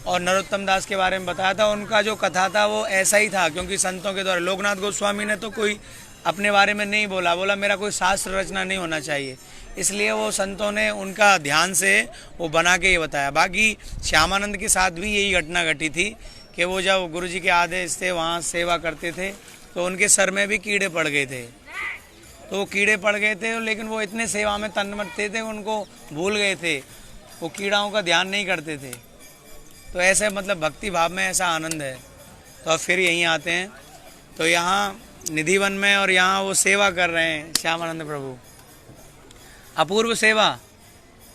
और नरोत्तम दास के बारे में बताया था। उनका जो कथा था वो ऐसा ही था, क्योंकि संतों के द्वारा, लोकनाथ गोस्वामी ने तो कोई अपने बारे में नहीं बोला मेरा कोई शास्त्र रचना नहीं होना चाहिए, इसलिए वो संतों ने उनका ध्यान से वो बना के ये बताया। बाकी श्यामानंद के साथ भी यही घटना घटी थी कि वो जब गुरु जी के आदेश से वहाँ सेवा करते थे तो उनके सर में भी कीड़े पड़ गए थे। तो वो कीड़े पड़ गए थे, लेकिन वो इतने सेवा में तन्मय थे उनको भूल गए थे, वो कीड़ाओं का ध्यान नहीं करते थे। तो ऐसे मतलब भक्ति भाव में ऐसा आनंद है। तो अब फिर यहीं आते हैं, तो यहाँ निधिवन में और यहाँ वो सेवा कर रहे हैं श्यामानंद प्रभु। अपूर्व सेवा,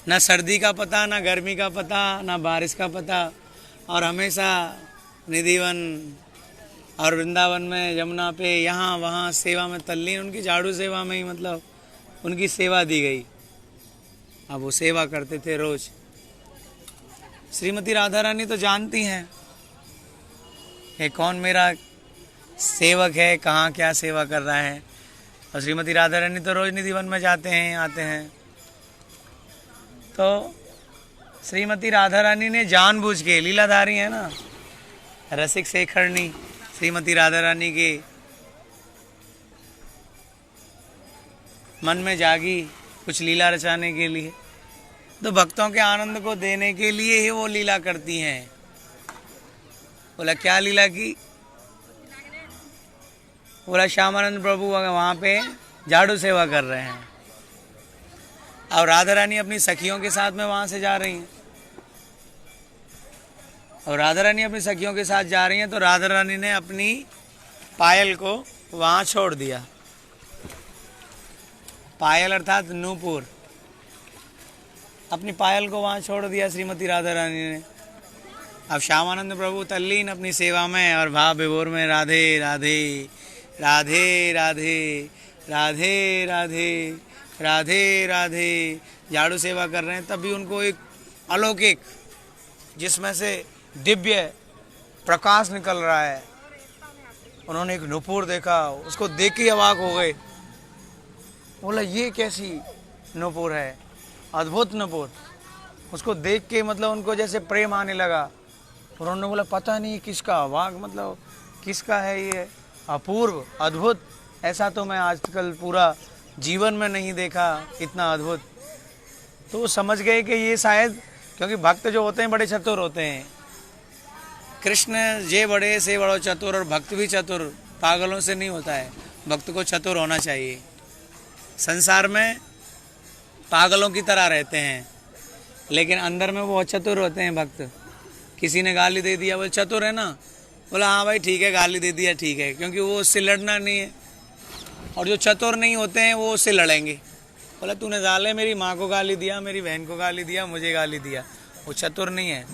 ना सर्दी का पता, ना गर्मी का पता, ना बारिश का पता, और हमेशा निधिवन और वृंदावन में, यमुना पे, यहाँ वहाँ सेवा में तल्लीन, उनकी झाड़ू सेवा में ही मतलब उनकी सेवा दी गई। अब वो सेवा करते थे रोज। श्रीमती राधा रानी तो जानती हैं कि कौन मेरा सेवक है, कहाँ क्या सेवा कर रहा है। और श्रीमती राधा रानी तो रोज निधिवन में जाते हैं, आते हैं। तो श्रीमती राधा रानी ने जानबूझ के, लीलाधारी है ना, रसिक शेखरनी श्रीमती राधा रानी के मन में जागी कुछ लीला रचाने के लिए, तो भक्तों के आनंद को देने के लिए ही वो लीला करती हैं। बोला क्या लीला की? बोला श्यामानंद प्रभु वहाँ पे झाड़ू सेवा कर रहे हैं और राधा रानी अपनी सखियों के साथ में वहाँ से जा रही हैं। और राधा रानी अपनी सखियों के साथ जा रही हैं, तो राधा रानी ने अपनी पायल को वहाँ छोड़ दिया। पायल अर्थात नूपुर, अपनी पायल को वहाँ छोड़ दिया श्रीमती राधा रानी ने। अब श्यामानंद प्रभु तल्लीन अपनी सेवा में और भाव विभोर में, राधे राधे राधे राधे राधे राधे राधे राधे झाड़ू सेवा कर रहे हैं, तभी उनको एक अलौकिक जिसमें से दिव्य प्रकाश निकल रहा है। उन्होंने एक नुपुर देखा, उसको देख के अवाक हो गए। बोला ये कैसी नुपुर है, अद्भुत नुपुर। उसको देख के मतलब उनको जैसे प्रेम आने लगा। उन्होंने बोला पता नहीं किसका, वाग मतलब किसका है ये, अपूर्व अद्भुत, ऐसा तो मैं आजकल पूरा जीवन में नहीं देखा, इतना अद्भुत। तो वो समझ गए कि ये शायद, क्योंकि भक्त जो होते हैं बड़े चतुर होते हैं। कृष्ण जे बड़े से बड़ो चतुर, और भक्त भी चतुर, पागलों से नहीं होता है। भक्त को चतुर होना चाहिए। संसार में पागलों की तरह रहते हैं, लेकिन अंदर में वो चतुर होते हैं भक्त। किसी ने गाली दे दिया, बोले चतुर है ना, बोला हाँ भाई ठीक है, गाली दे दिया ठीक है, क्योंकि वो उससे लड़ना नहीं है। और जो चतुर नहीं होते हैं वो उससे लड़ेंगे। बोला तूने साले मेरी माँ को गाली दिया, मेरी बहन को गाली दिया, मुझे गाली दिया, वो चतुर नहीं है।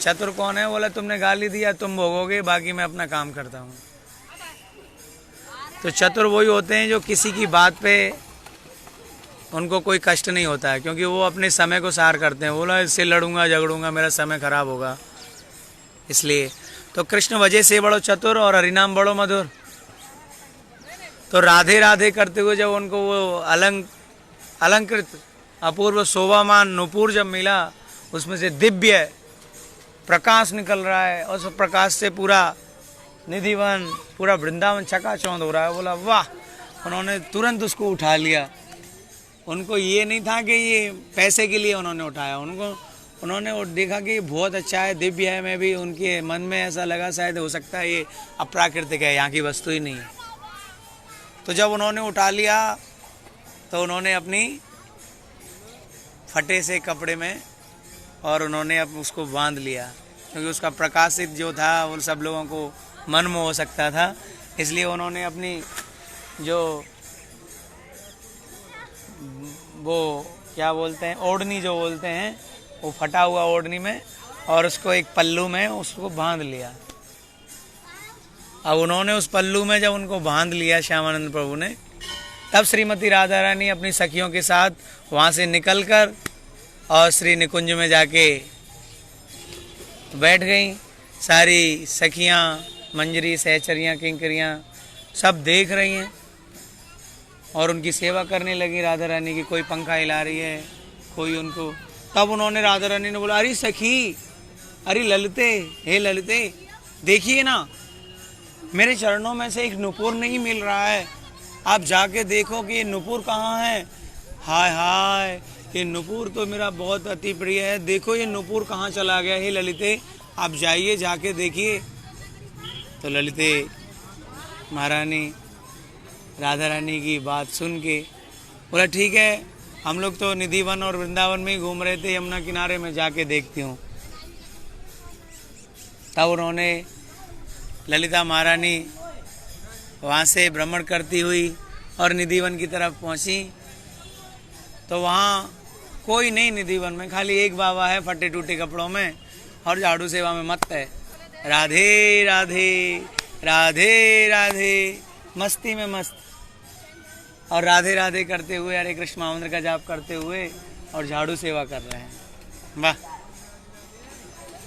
चतुर कौन है? बोला तुमने गाली दिया तुम भोगोगे, बाकी मैं अपना काम करता हूँ। तो चतुर वही होते हैं जो किसी की बात पे उनको कोई कष्ट नहीं होता है, क्योंकि वो अपने समय को सार करते हैं। बोला इससे लड़ूंगा झगड़ूंगा, मेरा समय खराब होगा। इसलिए तो कृष्ण वजह से बड़ो चतुर और हरिनाम बड़ो मधुर। तो राधे राधे करते हुए जब उनको वो अलंकृत अपूर्व शोभामान नुपुर जब मिला, उसमें से दिव्य प्रकाश निकल रहा है, और उस प्रकाश से पूरा निधिवन, पूरा वृंदावन चकाचौंध हो रहा है। बोला वाह। उन्होंने तुरंत उसको उठा लिया। उनको ये नहीं था कि ये पैसे के लिए उन्होंने उठाया, उन्होंने देखा कि ये बहुत अच्छा है, दिव्य है। मैं भी उनके मन में ऐसा लगा शायद हो सकता है ये अप्राकृतिक है, यहाँ की वस्तु ही नहीं है। तो जब उन्होंने उठा लिया तो उन्होंने अपनी फटे से कपड़े में और उन्होंने अब उसको बांध लिया, क्योंकि उसका प्रकाशित जो था वो सब लोगों को मन में हो सकता था। इसलिए उन्होंने अपनी जो वो क्या बोलते हैं, ओढ़नी जो बोलते हैं, वो फटा हुआ ओढ़नी में, और उसको एक पल्लू में उसको बांध लिया। अब उन्होंने उस पल्लू में जब उनको बांध लिया श्यामानंद प्रभु ने, तब श्रीमती राधा रानी अपनी सखियों के साथ वहाँ से निकलकर और श्री निकुंज में जाके बैठ गई। सारी सखियाँ, मंजरी, सहचरियाँ, किंकरियाँ सब देख रही हैं और उनकी सेवा करने लगी राधा रानी की। कोई पंखा हिला रही है, कोई उनको। तब उन्होंने राधा रानी ने बोला अरे सखी, अरे ललिते, हे ललिते, देखिए ना मेरे चरणों में से एक नुपुर नहीं मिल रहा है, आप जाके देखो कि ये नुपुर कहाँ है। हाय हाय, ये नुपुर तो मेरा बहुत अति प्रिय है, देखो ये नुपुर कहाँ चला गया। हे ललिते, आप जाइए, जाके देखिए। तो ललिते महारानी राधा रानी की बात सुन के बोला ठीक है, हम लोग तो निधिवन और वृंदावन में ही घूम रहे थे, यमुना किनारे में जाके देखती हूँ। तब उन्होंने ललिता महारानी वहाँ से भ्रमण करती हुई और निधिवन की तरफ पहुँची। तो वहाँ कोई नहीं, निधिवन में खाली एक बाबा है फटे टूटे कपड़ों में और झाड़ू सेवा में मस्त है। राधे राधे राधे राधे, मस्ती में मस्त, और राधे राधे करते हुए हरे कृष्ण महामंत्र का जाप करते हुए और झाड़ू सेवा कर रहे हैं। वाह।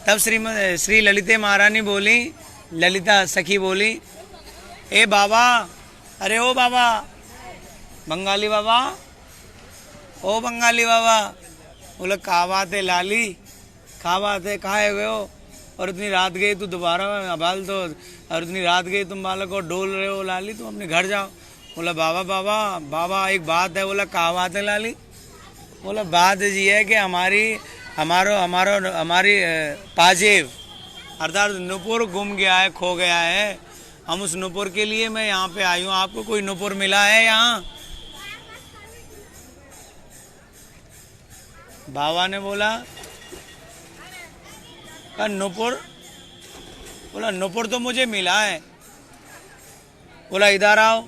तब श्री ललिते महारानी बोली, ललिता सखी बोली, ए बाबा, अरे ओ बाबा, बंगाली बाबा, ओ बंगाली बाबा। बोले कहा बात है लाली, कहा बात है, कहाँ है गए हो, और इतनी रात गई तू दोबारा अबाल तो, और इतनी रात गई तुम बालक को डोल रहे हो लाली, तुम अपने घर जाओ। बोला बाबा बाबा बाबा एक बात है। बोला कहा बात है लाली। बोला बात ये है कि हमारी पाजेब अर्थात नुपुर गुम गया है, खो गया है। हम उस नुपुर के लिए मैं यहाँ पे आई हूँ। आपको कोई नुपुर मिला है यहाँ? बाबा ने बोला नुपुर? बोला नुपुर तो मुझे मिला है। बोला इधर आओ।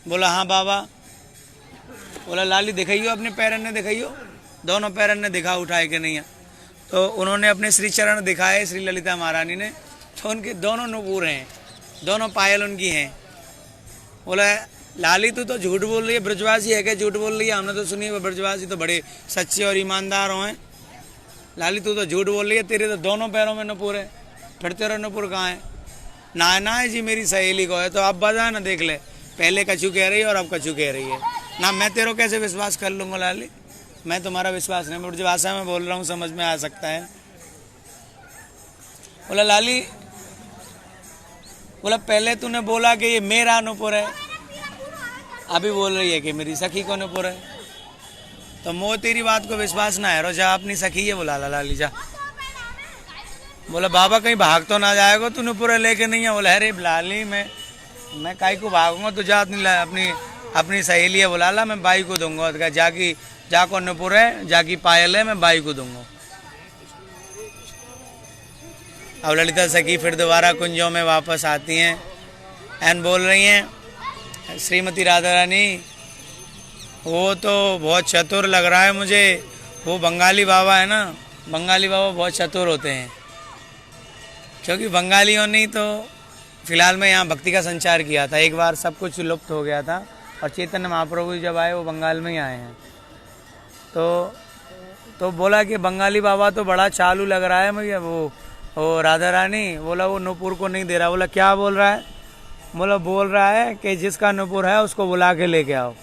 बोला हाँ बाबा। बोला लाली दिखाइयो, अपने पैरन ने दिखाइयो, दोनों पैरन ने दिखा उठाए कि नहीं है। तो उन्होंने अपने श्री चरण दिखाए श्री ललिता महारानी ने, तो उनके दोनों नुपुर हैं, दोनों पायल उनकी हैं। बोला लाली तू तो झूठ बोल रही है, ब्रजवासी है क्या झूठ बोल रही है? हमने तो सुनी है ब्रजवासी तो बड़े सच्चे और ईमानदार हैं। लाली तू तो झूठ बोल रही है, तेरे तो दोनों पैरों में नुपुर है, फिर तेरा नुपुर कहाँ है? ना है जी मेरी सहेली को है, तो अब बजा ना देख ले, पहले कछू कह रही है और अब कछू कह रही है ना। मैं तेरे कैसे विश्वास कर लूँगा लाली? मैं तुम्हारा विश्वास नहीं, ब्रज भाषा में बोल रहा हूँ, समझ में आ सकता है। बोला लाली, बोला पहले तूने बोला कि ये मेरा नुपुर है, अभी बोल रही है कि मेरी सखी को नुपुर है। तो मोह तेरी बात को विश्वास ना है, रो जा अपनी सखी है बुला ला लाली जा। बोला बाबा कहीं भाग तो ना जाएगा, तू नुपुर लेके नहीं है? बोला अरे लाली मैं काई को भागूंगा, तो जा अपनी सहेली है बुला ला, मैं बाई को दूंगा। तो जाकी जाको नुपुर है, जाकी पायल है, मैं बाई को दूंगा। अब ललिता सखी फिर दोबारा कुंजों में वापस आती हैं एंड बोल रही हैं, श्रीमती राधा रानी वो तो बहुत चतुर लग रहा है मुझे, वो बंगाली बाबा है ना, बंगाली बाबा बहुत चतुर होते हैं। क्योंकि बंगालियों ने तो फिलहाल में यहाँ भक्ति का संचार किया था, एक बार सब कुछ लुप्त हो गया था और चैतन्य महाप्रभु जब आए वो बंगाल में ही आए हैं। तो बोला कि बंगाली बाबा तो बड़ा चालू लग रहा है मुझे, वो राधा रानी। बोला वो नुपुर को नहीं दे रहा। बोला क्या बोल रहा है? बोला बोल रहा है कि जिसका नुपुर है उसको बुला के लेके आओ।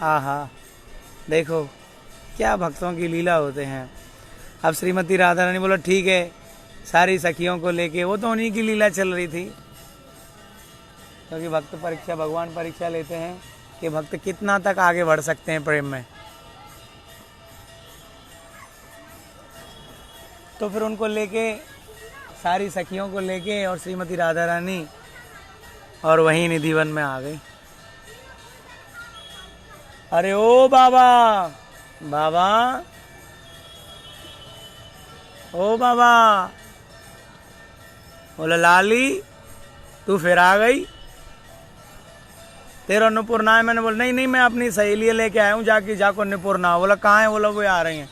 आहा, देखो क्या भक्तों की लीला होते हैं। अब श्रीमती राधा रानी बोला ठीक है, सारी सखियों को लेके, वो तो उन्हीं की लीला चल रही थी। क्योंकि भक्त परीक्षा, भगवान परीक्षा लेते हैं कि भक्त कितना तक आगे बढ़ सकते हैं प्रेम में। तो फिर उनको लेके, सारी सखियों को लेके और श्रीमती राधा रानी और वहीं निधिवन में आ गई। अरे ओ बाबा, बाबा, ओ बाबा। बोला लाली तू फिर आ गई, तेरा नुपुरना है? मैंने बोला नहीं मैं अपनी सहेली लेके आया हूँ, जाको नुपुरना। बोला कहाँ है? बोला वो आ रही हैं।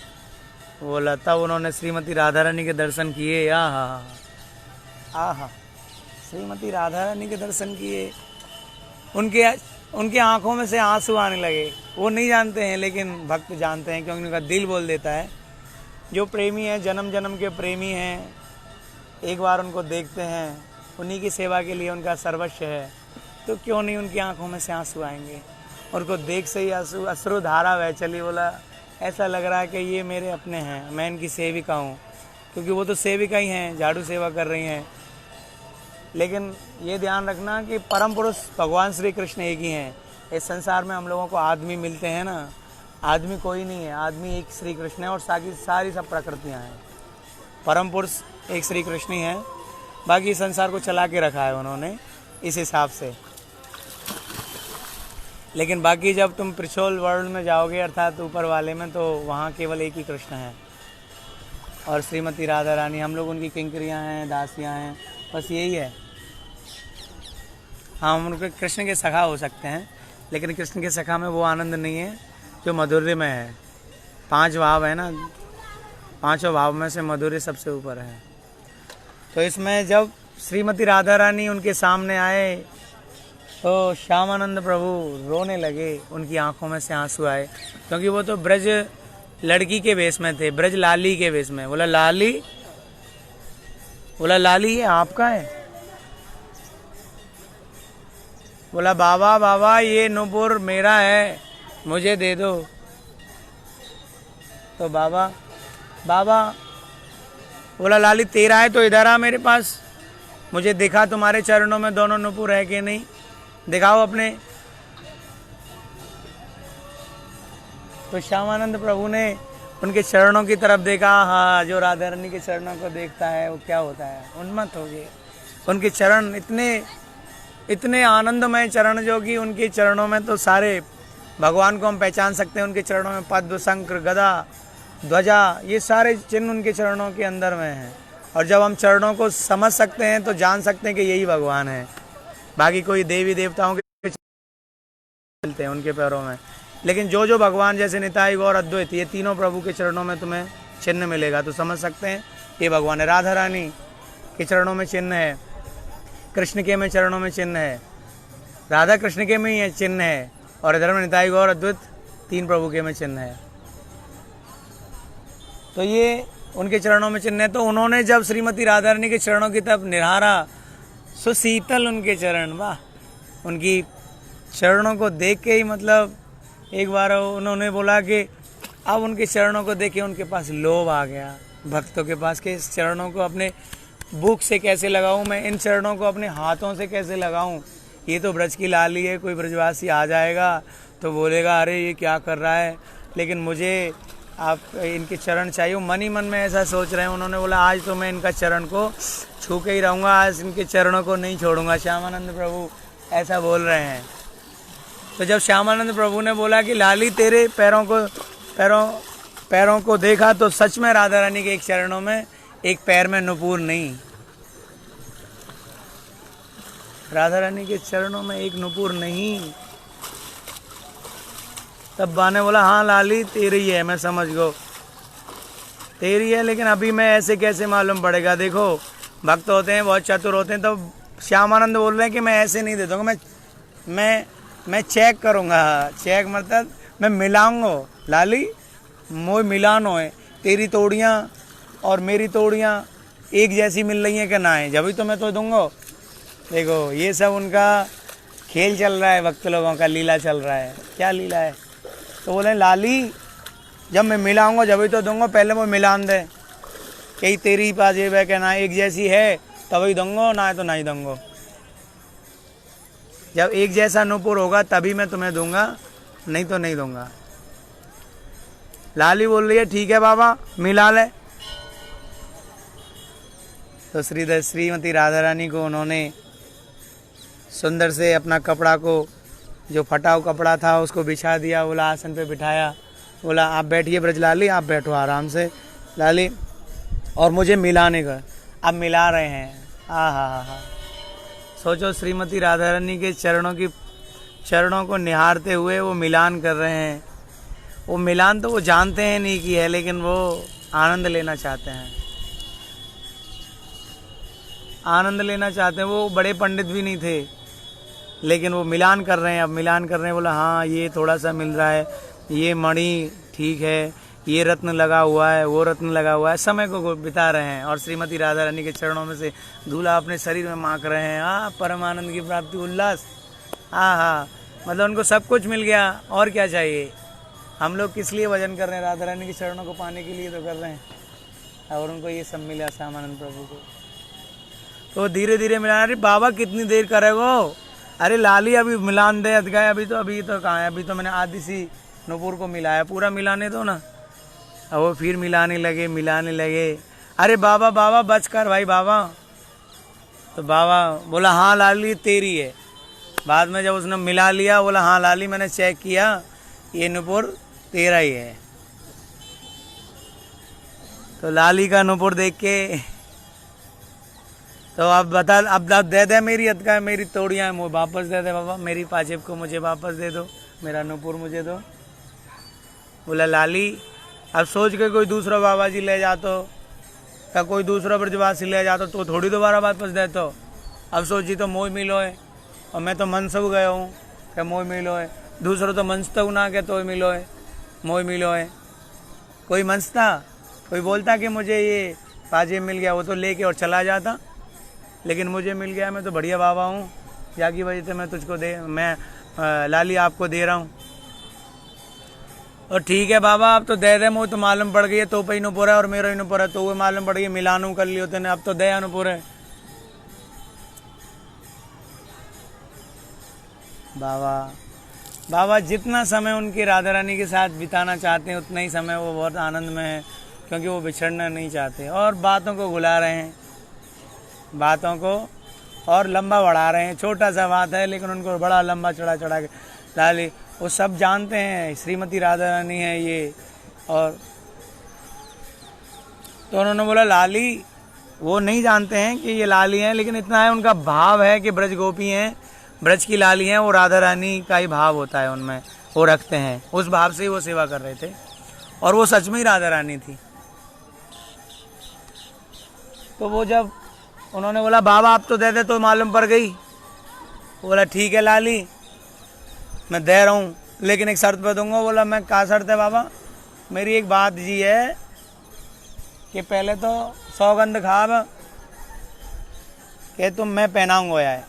बोला तब उन्होंने श्रीमती राधा रानी के दर्शन किए। आहा, श्रीमती राधा रानी के दर्शन किए, उनके आंखों में से आंसू आने लगे। वो नहीं जानते हैं लेकिन भक्त जानते हैं, क्योंकि उनका दिल बोल देता है। जो प्रेमी हैं, जन्म जन्म के प्रेमी हैं, एक बार उनको देखते हैं, उन्हीं की सेवा के लिए उनका सर्वस्व है, तो क्यों नहीं उनकी आंखों में से आंसू आएंगे। उनको देख से ही अश्रुधारा बह चली। बोला ऐसा लग रहा है कि ये मेरे अपने हैं, मैं इनकी सेविका हूँ, क्योंकि वो तो सेविका ही हैं, झाड़ू सेवा कर रही हैं। लेकिन ये ध्यान रखना कि परम पुरुष भगवान श्री कृष्ण एक ही हैं। इस संसार में हम लोगों को आदमी मिलते हैं ना, आदमी कोई नहीं है, आदमी एक श्री कृष्ण है और सारी सब प्रकृतियाँ हैं। परम पुरुष एक श्री कृष्ण ही है, बाकी संसार को चला के रखा है उन्होंने इस हिसाब से। लेकिन बाकी जब तुम त्रिशूल वर्ल्ड में जाओगे, अर्थात ऊपर वाले में, तो वहाँ केवल एक ही कृष्ण है और श्रीमती राधा रानी। हम लोग उनकी किंकरियाँ हैं, दासियाँ हैं, बस यही है। हम उनके कृष्ण के सखा हो सकते हैं, लेकिन कृष्ण के सखा में वो आनंद नहीं है जो माधुर्य में है। 5 भाव है ना, 5 भाव में से माधुर्य सबसे ऊपर है। तो इसमें जब श्रीमती राधा रानी उनके सामने आए तो श्यामानंद प्रभु रोने लगे, उनकी आंखों में से आंसू आए, क्योंकि वो तो ब्रज लड़की के वेश में थे, ब्रज लाली के वेश में। बोला लाली ये आपका है? बोला बाबा ये नुपुर मेरा है, मुझे दे दो। तो बाबा बोला लाली तेरा है तो इधर आ मेरे पास, मुझे दिखा तुम्हारे चरणों में दोनों नुपुर है कि नहीं, दिखाओ अपने। तो श्यामानंद प्रभु ने उनके चरणों की तरफ देखा। हाँ, जो राधा रानी के चरणों को देखता है वो क्या होता है, उन्मत्त हो गए। उनके चरण इतने आनंदमय चरण, जो कि उनके चरणों में तो सारे भगवान को हम पहचान सकते हैं। उनके चरणों में पद्म, शंख, गदा, ध्वजा, ये सारे चिन्ह उनके चरणों के अंदर में हैं। और जब हम चरणों को समझ सकते हैं तो जान सकते हैं कि यही भगवान है। बाकी कोई देवी देवताओं के मिलते हैं उनके पैरों में, लेकिन जो भगवान जैसे निताई, गौर, अद्वैत, ये तीनों प्रभु के चरणों में तुम्हें चिन्ह मिलेगा, तो समझ सकते हैं ये भगवान है। राधा रानी के चरणों में चिन्ह है। कृष्ण के में चरणों में चिन्ह है, राधा कृष्ण के में ही चिन्ह है, और इधर में निताई गौर अद्वैत 3 प्रभु के में चिन्ह है। तो ये उनके चरणों में चिन्ह है। तो उन्होंने जब श्रीमती राधा रानी के चरणों की तरफ निहारा, सुशीतल उनके चरण, वाह, उनकी चरणों को देख के ही मतलब एक बार उन्होंने बोला कि अब उनके चरणों को देख के उनके पास लोभ आ गया भक्तों के पास, कि इस चरणों को अपने बुक से कैसे लगाऊं, मैं इन चरणों को अपने हाथों से कैसे लगाऊं, ये तो ब्रज की लाली है, कोई ब्रजवासी आ जाएगा तो बोलेगा अरे ये क्या कर रहा है, लेकिन मुझे आप इनके चरण चाहिए। मन ही मन में ऐसा सोच रहे हैं। उन्होंने बोला आज तो मैं इनका चरण को छू के ही रहूँगा, आज इनके चरणों को नहीं छोड़ूंगा। श्यामानंद प्रभु ऐसा बोल रहे हैं। तो जब श्यामानंद प्रभु ने बोला कि लाली तेरे पैरों को देखा, तो सच में राधा रानी के एक चरणों में एक पैर में नुपुर नहीं, राधा रानी के चरणों में एक नुपुर नहीं। तब बा ने बोला हाँ लाली तेरी है, मैं समझ गो तेरी है, लेकिन अभी मैं ऐसे कैसे मालूम पड़ेगा। देखो भक्त होते हैं, बहुत चतुर होते हैं। तो श्यामानंद बोल रहे हैं कि मैं ऐसे नहीं दे दूँगा, मैं चेक करूँगा। चेक मतलब मैं मिलाऊंगा, लाली मोह मिलानो है, तेरी तोड़ियाँ और मेरी तोड़ियाँ एक जैसी मिल रही हैं कि ना है, जब भी तो मैं तो दूंगा। देखो ये सब उनका खेल चल रहा है, भक्त लोगों का लीला चल रहा है। क्या लीला है? तो बोले लाली जब मैं मिलाऊंगा जब भी तो दूंगा, पहले वो मिलान दे, कहीं तेरी पाजेब है कि ना एक जैसी है तभी दूंगा, ना है तो नहीं दूंगा। जब एक जैसा नूपुर होगा तभी मैं तुम्हें दूंगा, नहीं तो नहीं दूंगा। लाली बोल रही है ठीक है बाबा मिला ले। तो श्रीमती राधा रानी को उन्होंने सुंदर से अपना कपड़ा को, जो फटा हुआ कपड़ा था उसको बिछा दिया, बोला आसन पे बिठाया, बोला आप बैठिए ब्रजलाली, आप बैठो आराम से लाली, और मुझे मिलाने का। अब मिला रहे हैं। हाँ, सोचो श्रीमती राधा रानी के चरणों को निहारते हुए वो मिलान कर रहे हैं। वो मिलान तो वो जानते हैं नहीं कि है, लेकिन वो आनंद लेना चाहते हैं, आनंद लेना चाहते हैं। वो बड़े पंडित भी नहीं थे, लेकिन वो मिलान कर रहे हैं। अब मिलान कर रहे हैं, बोला हाँ ये थोड़ा सा मिल रहा है, ये मणि ठीक है, ये रत्न लगा हुआ है, वो रत्न लगा हुआ है, समय को बिता रहे हैं। और श्रीमती राधा रानी के चरणों में से धूला अपने शरीर में माँक रहे हैं। हाँ, परमानंद की प्राप्ति, उल्लास। हाँ, मतलब उनको सब कुछ मिल गया, और क्या चाहिए। हम लोग किस लिए भजन कर रहे हैं? राधा रानी के चरणों को पाने के लिए तो कर रहे हैं, और उनको ये सब मिला श्यामानंद प्रभु को। तो धीरे धीरे मिलाना। अरे बाबा कितनी देर करेगो? अरे लाली अभी मिलान दे गए, अभी तो कहाँ है, अभी तो मैंने आधी सी नूपुर को मिलाया, पूरा मिलाने दो ना। अब वो फिर मिलाने लगे। अरे बाबा बच कर भाई बाबा। तो बाबा बोला हाँ लाली तेरी है। बाद में जब उसने मिला लिया, बोला हाँ लाली मैंने चेक किया, ये नूपुर तेरा ही है। तो लाली का नूपुर देख के तो अब बता, अब दे दे मेरी अदका, मेरी तोड़ियाँ मुझे वापस दे दे बाबा, मेरी पाजेब को मुझे वापस दे दो, मेरा नूपुर मुझे दो। बोला लाली अब सोच के कोई दूसरा बाबा जी ले जातो या कोई दूसरा ब्रजवासी ले जातो तो थोड़ी दोबारा वापस दे। तो अब सोची तो मोह मिलो है, और मैं तो मन सब गया हूँ क्या मोह मिलो है। दूसरों तो मंचता हूँ ना, क्या तो मिलो है, मोह मिलो है। कोई मंचता, कोई बोलता कि मुझे ये पाजेब मिल गया, वो तो लेके और चला जाता, लेकिन मुझे मिल गया, मैं तो बढ़िया बाबा हूँ, जाकी वजह से मैं तुझको मैं लाली आपको दे रहा हूँ। और ठीक है बाबा अब तो दे दे, मुझे तो मालूम पड़ गई है तो पे नूपुर है और मेरा ही नूपुर है, तो वो मालूम पड़ गई, मिलानू कर लियो तेने, अब तो दे नूपुर है। बाबा जितना समय उनकी राधा रानी के साथ बिताना चाहते हैं उतना ही समय वो बहुत आनंद में है, क्योंकि वो बिछड़ना नहीं चाहते। और बातों को भुला रहे हैं, बातों को और लंबा बढ़ा रहे हैं। छोटा सा बात है लेकिन उनको बड़ा लंबा चढ़ा के लाली, वो सब जानते हैं श्रीमती राधा रानी है ये। और तो उन्होंने बोला लाली, वो नहीं जानते हैं कि ये लाली हैं, लेकिन इतना है उनका भाव है कि ब्रज गोपी हैं, ब्रज की लाली हैं, वो राधा रानी का ही भाव होता है उनमें, वो रखते हैं। उस भाव से ही वो सेवा कर रहे थे, और वो सच में ही राधा रानी थी। तो वो जब उन्होंने बोला बाबा आप तो दे दे तो मालूम पड़ गई। बोला ठीक है लाली मैं दे रहा हूँ, लेकिन एक शर्त पे दूंगा। बोला मैं क्या शर्त है बाबा? मेरी एक बात जी है कि पहले तो सौगंध खाब कि तुम मैं पहनाऊंगा यार,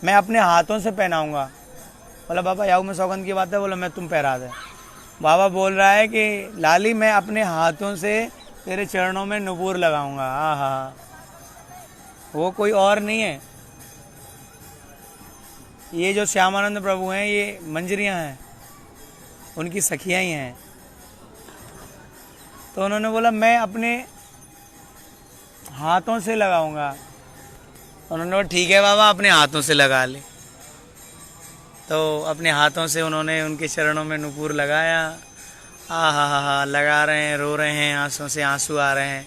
मैं अपने हाथों से पहनाऊंगा। बोला बाबा याऊ में सौगंध की बात है? बोला मैं तुम पहरा दे। बाबा बोल रहा है कि लाली मैं अपने हाथों से तेरे चरणों में नुपुर लगाऊंगा। हाँ, वो कोई और नहीं है, ये जो श्यामानंद प्रभु हैं ये मंजरियां हैं, उनकी सखियां ही हैं। तो उन्होंने बोला मैं अपने हाथों से लगाऊंगा। उन्होंने बोला ठीक है बाबा अपने हाथों से लगा ले। तो अपने हाथों से उन्होंने उनके चरणों में नुपुर लगाया। हा लगा रहे हैं, रो रहे हैं, आंसुओं से आंसू आ रहे हैं।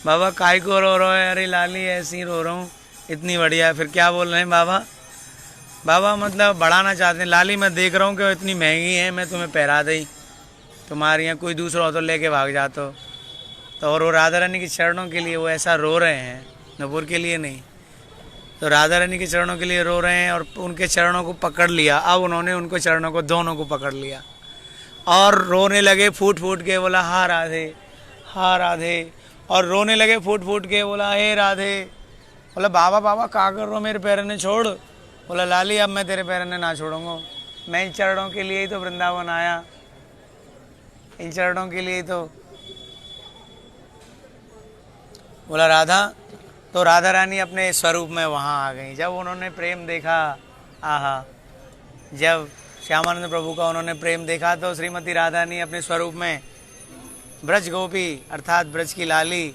बाबा काय को रो रहे हो? अरे लाली ऐसे ही रो रहा हूँ, इतनी बढ़िया। फिर क्या बोल रहे हैं बाबा? बाबा मतलब बढ़ाना चाहते हैं, लाली मैं देख रहा हूँ कि इतनी महंगी है, मैं तुम्हें पहरा दी, तुम्हारे यहाँ कोई दूसरा हो तो लेके भाग जाते हो। तो और वो राधा रानी के चरणों के लिए वो ऐसा रो रहे हैं, नुपुर के लिए नहीं। तो राधा रानी के चरणों के लिए रो रहे हैं और उनके चरणों को पकड़ लिया। अब उन्होंने उनको चरणों को दोनों को पकड़ लिया और रोने लगे फूट फूट के। बोला हाँ राधे, हाँ राधे, और रोने लगे फूट फूट के। बोला हे राधे। बोला बाबा बाबा क्या कर रहे हो, मेरे पैर ने छोड़। बोला लाली अब मैं तेरे पैर ने ना छोड़ूंगा, मैं इन चरणों के लिए ही तो वृंदावन आया, इन चरणों के लिए तो। बोला राधा। तो राधा रानी अपने स्वरूप में वहाँ आ गई। जब उन्होंने प्रेम देखा, आहा, जब श्यामानंद प्रभु का उन्होंने प्रेम देखा तो श्रीमती राधा ने अपने स्वरूप में ब्रज गोपी अर्थात ब्रज की लाली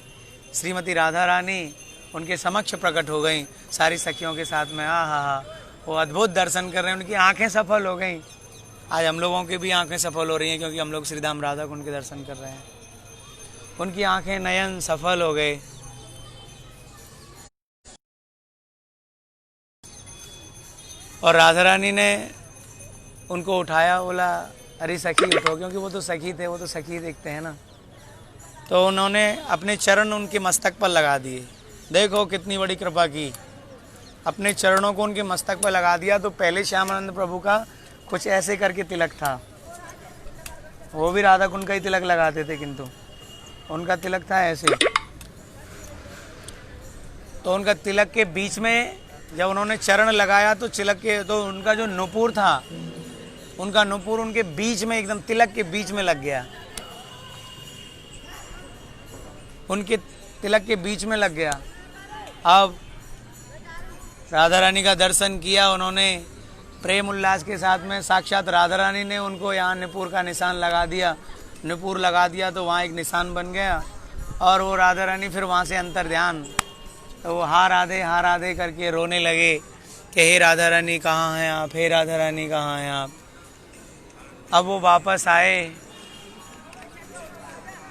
श्रीमती राधा रानी उनके समक्ष प्रकट हो गई सारी सखियों के साथ में। आहा, वो अद्भुत दर्शन कर रहे हैं, उनकी आंखें सफल हो गई। आज हम लोगों की भी आंखें सफल हो रही हैं क्योंकि हम लोग श्रीधाम राधा कुंड के दर्शन कर रहे हैं। उनकी आंखें नयन सफल हो गए। और राधा रानी ने उनको उठाया, बोला अरे सखी उठो, क्योंकि वो तो सखी थे, वो तो सखी देखते हैं ना। तो उन्होंने अपने चरण उनके मस्तक पर लगा दिए। देखो कितनी बड़ी कृपा की, अपने चरणों को उनके मस्तक पर लगा दिया। तो पहले श्यामानंद प्रभु का कुछ ऐसे करके तिलक था, वो भी राधा कुंड का ही तिलक लगाते थे, किंतु उनका तिलक था ऐसे। तो उनका तिलक के बीच में जब उन्होंने चरण लगाया तो तिलक के तो उनका जो नुपुर था, उनका नुपुर उनके बीच में एकदम तिलक के बीच में लग गया, उनके तिलक के बीच में लग गया। अब राधा रानी का दर्शन किया उन्होंने प्रेम उल्लास के साथ में। साक्षात राधा रानी ने उनको यहाँ नुपुर का निशान लगा दिया, नुपुर लगा दिया तो वहाँ एक निशान बन गया। और वो राधा रानी फिर वहाँ से अंतर ध्यान, तो वो हा राधे करके रोने लगे कि हे राधा रानी कहाँ हैं आप, हे राधा रानी कहाँ हैं आप। अब वो वापस आए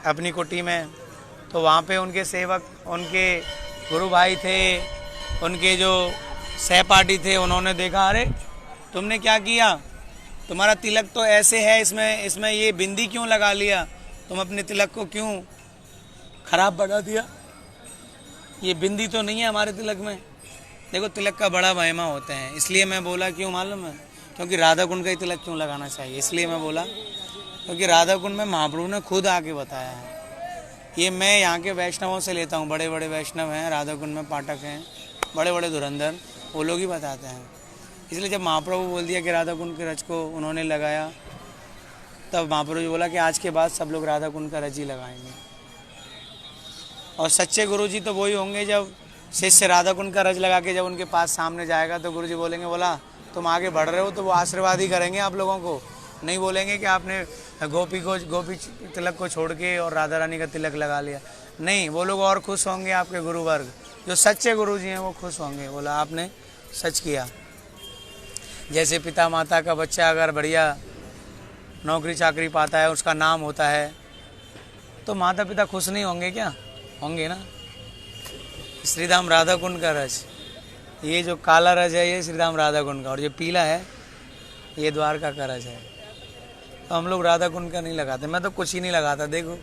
अपनी कुटी में, तो वहाँ पे उनके सेवक, उनके गुरु भाई थे, उनके जो सहपाठी थे, उन्होंने देखा अरे तुमने क्या किया, तुम्हारा तिलक तो ऐसे है, इसमें ये बिंदी क्यों लगा लिया, तुम अपने तिलक को क्यों खराब बना दिया, ये बिंदी तो नहीं है हमारे तिलक में। देखो तिलक का बड़ा महिमा होता है, इसलिए मैं बोला क्यों मालूम है, क्योंकि राधा कुंड का ही तिलक क्यों लगाना चाहिए, इसलिए मैं बोला क्योंकि राधा कुंड में महाप्रभु ने खुद आके बताया है। ये मैं यहाँ के वैष्णवों से लेता हूँ, बड़े बड़े वैष्णव हैं राधा कुंड में, पाठक हैं, बड़े बड़े धुरंधर, वो लोग ही बताते हैं। इसलिए जब महाप्रभु बोल दिया कि राधा कुंड के रज को उन्होंने लगाया, तब महाप्रभु जी बोला कि आज के बाद सब लोग राधा कुंड का रज ही लगाएंगे। और सच्चे गुरुजी तो वही होंगे जब शिष्य राधा कुंड का रज लगा के जब उनके पास सामने जाएगा तो गुरुजी बोलेंगे, बोला तुम आगे बढ़ रहे हो, तो वो आशीर्वाद ही करेंगे आप लोगों को, नहीं बोलेंगे कि आपने गोपी तिलक को छोड़ के और राधा रानी का तिलक लगा लिया। नहीं, वो लोग और खुश होंगे, आपके गुरु वर्ग जो सच्चे गुरुजी हैं वो खुश होंगे, बोला आपने सच किया। जैसे पिता माता का बच्चा अगर बढ़िया नौकरी चाकरी पाता है, उसका नाम होता है, तो माता पिता खुश नहीं होंगे क्या? होंगे ना। श्रीधाम राधा कुंड का रज, ये जो काला रज है ये श्रीधाम राधा कुंड का, और जो पीला है ये द्वारका का रज है। तो हम लोग राधा कुंड का नहीं लगाते, मैं तो कुछ ही नहीं लगाता, देखो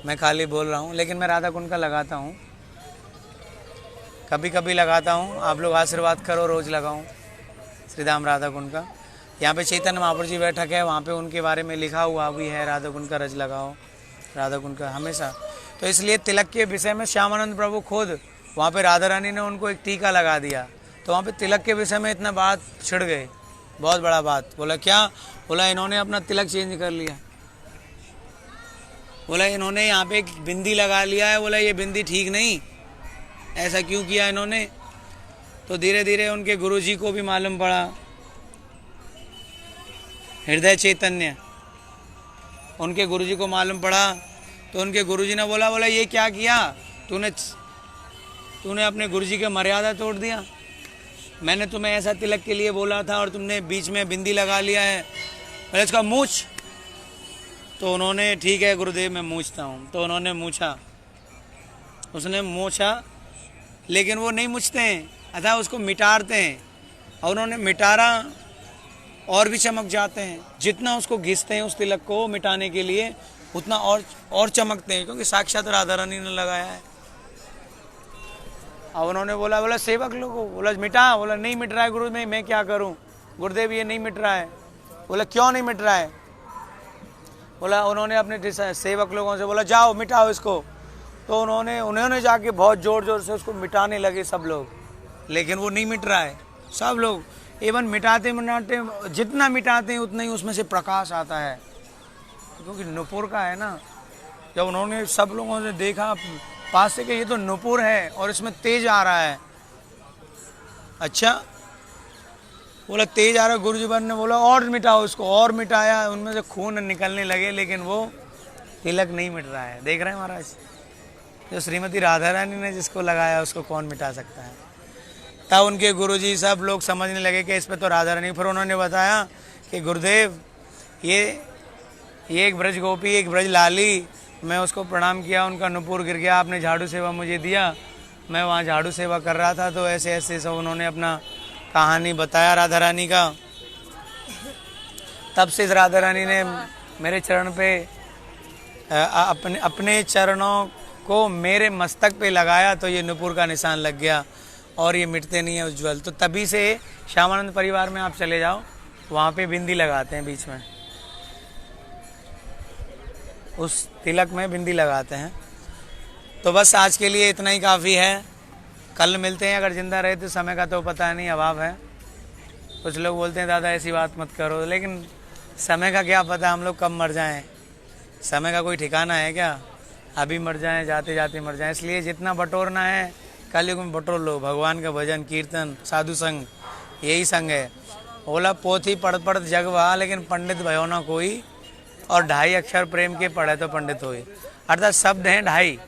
मैं खाली बोल रहा हूँ, लेकिन मैं राधा कुंड का लगाता हूँ। कभी कभी लगाता हूँ, आप लोग आशीर्वाद करो रोज़ लगाऊँ श्री धाम राधा कुंड का। यहाँ पे चैतन्य महाप्रभु जी बैठक है, वहाँ पे उनके बारे में लिखा हुआ भी है, राधा कुंड का रज लगाओ, राधा कुंड का हमेशा। तो इसलिए तिलक के विषय में श्यामानंद प्रभु खुद वहाँ पे राधा रानी ने उनको एक टीका लगा दिया, तो वहाँ पे तिलक के विषय में इतना बात छिड़ गए, बहुत बड़ा बात। बोला क्या? बोला इन्होंने अपना तिलक चेंज कर लिया, बोला इन्होंने यहाँ पे एक बिंदी लगा लिया है, बोला ये बिंदी ठीक नहीं, ऐसा क्यों किया इन्होंने। तो धीरे धीरे उनके गुरुजी को भी मालूम पड़ा, हृदय चैतन्य, उनके गुरुजी को मालूम पड़ा। तो उनके गुरुजी ने बोला ये क्या किया तूने अपने गुरुजी के मर्यादा तोड़ दिया, मैंने तुम्हें ऐसा तिलक के लिए बोला था और तुमने बीच में बिंदी लगा लिया है, बोले इसका मूछ। तो उन्होंने ठीक है गुरुदेव मैं मूछता हूँ, तो उन्होंने मूछा, उसने मूछा, लेकिन वो नहीं मूछते हैं, अतः उसको मिटाते हैं, और उन्होंने मिटारा और भी चमक जाते हैं। जितना उसको घिसते हैं उस तिलक को मिटाने के लिए उतना और चमकते हैं, क्योंकि साक्षात राधा रानी ने लगाया है। और उन्होंने बोला सेवक लोगों, बोला मिटा, बोला नहीं मिट रहा है गुरु, मैं क्या करूं गुरुदेव, ये नहीं मिट रहा है। बोला क्यों नहीं मिट रहा है? बोला उन्होंने अपने सेवक लोगों से बोला जाओ मिटाओ इसको। तो उन्होंने जाके बहुत जोर जोर से उसको मिटाने लगे सब लोग, लेकिन वो नहीं मिट रहा है। सब लोग एवं मिटाते जितना मिटाते हैं उतना ही उसमें से प्रकाश आता है, क्योंकि नुपुर का है ना। जब उन्होंने सब लोगों ने देखा पास से कि ये तो नुपुर है और इसमें तेज आ रहा है, अच्छा बोला तेज आ रहा है, गुरुजी ने बोला और मिटाओ इसको, और मिटाया, उनमें से खून निकलने लगे, लेकिन वो तिलक नहीं मिट रहा है। देख रहे हैं महाराज, जो श्रीमती राधा रानी ने जिसको लगाया उसको कौन मिटा सकता है। तब उनके गुरुजी सब लोग समझने लगे कि इस पे तो राधा रानी। फिर उन्होंने बताया कि गुरुदेव ये एक ब्रज गोपी, एक ब्रज लाली, मैं उसको प्रणाम किया, उनका नुपुर गिर गया, आपने झाड़ू सेवा मुझे दिया, मैं वहाँ झाड़ू सेवा कर रहा था, तो ऐसे ऐसे सब उन्होंने अपना कहानी बताया राधा रानी का। तब से राधा रानी ने मेरे चरण पे अपने चरणों को मेरे मस्तक पे लगाया, तो ये नुपुर का निशान लग गया और ये मिटते नहीं है उज्ज्वल। तो तभी से श्यामानंद परिवार में आप चले जाओ, वहाँ पे बिंदी लगाते हैं, बीच में उस तिलक में बिंदी लगाते हैं। तो बस आज के लिए इतना ही काफ़ी है, कल मिलते हैं अगर ज़िंदा रहे तो। समय का तो पता नहीं, अभाव है। कुछ लोग बोलते हैं दादा ऐसी बात मत करो, लेकिन समय का क्या पता हम लोग कब मर जाएं, समय का कोई ठिकाना है क्या? अभी मर जाएं, जाते जाते मर जाएं। इसलिए जितना बटोरना है कलयुग में बटोर लो, भगवान का भजन कीर्तन साधु संग, यही संग है। बोला पोथी पढ़ जग वहा, लेकिन पंडित भयो ना कोई, और 2.5 अक्षर प्रेम के पढ़े तो पंडित होए। अर्थात शब्द हैं 2.5,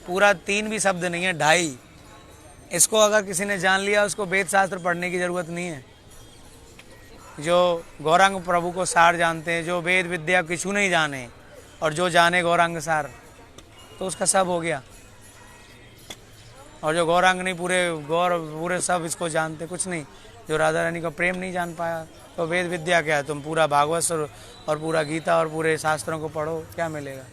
पूरा 3 भी शब्द नहीं है, 2.5। इसको अगर किसी ने जान लिया उसको वेद शास्त्र पढ़ने की जरूरत नहीं है। जो गौरांग प्रभु को सार जानते हैं, जो वेद विद्या किछु नहीं जाने, और जो जाने गौरांग सार, तो उसका सब हो गया। और जो गौरांग नहीं, पूरे सब इसको जानते, कुछ नहीं। जो राधा रानी का प्रेम नहीं जान पाया, तो वेद विद्या क्या है? तुम पूरा भागवत और पूरा गीता और पूरे शास्त्रों को पढ़ो, क्या मिलेगा?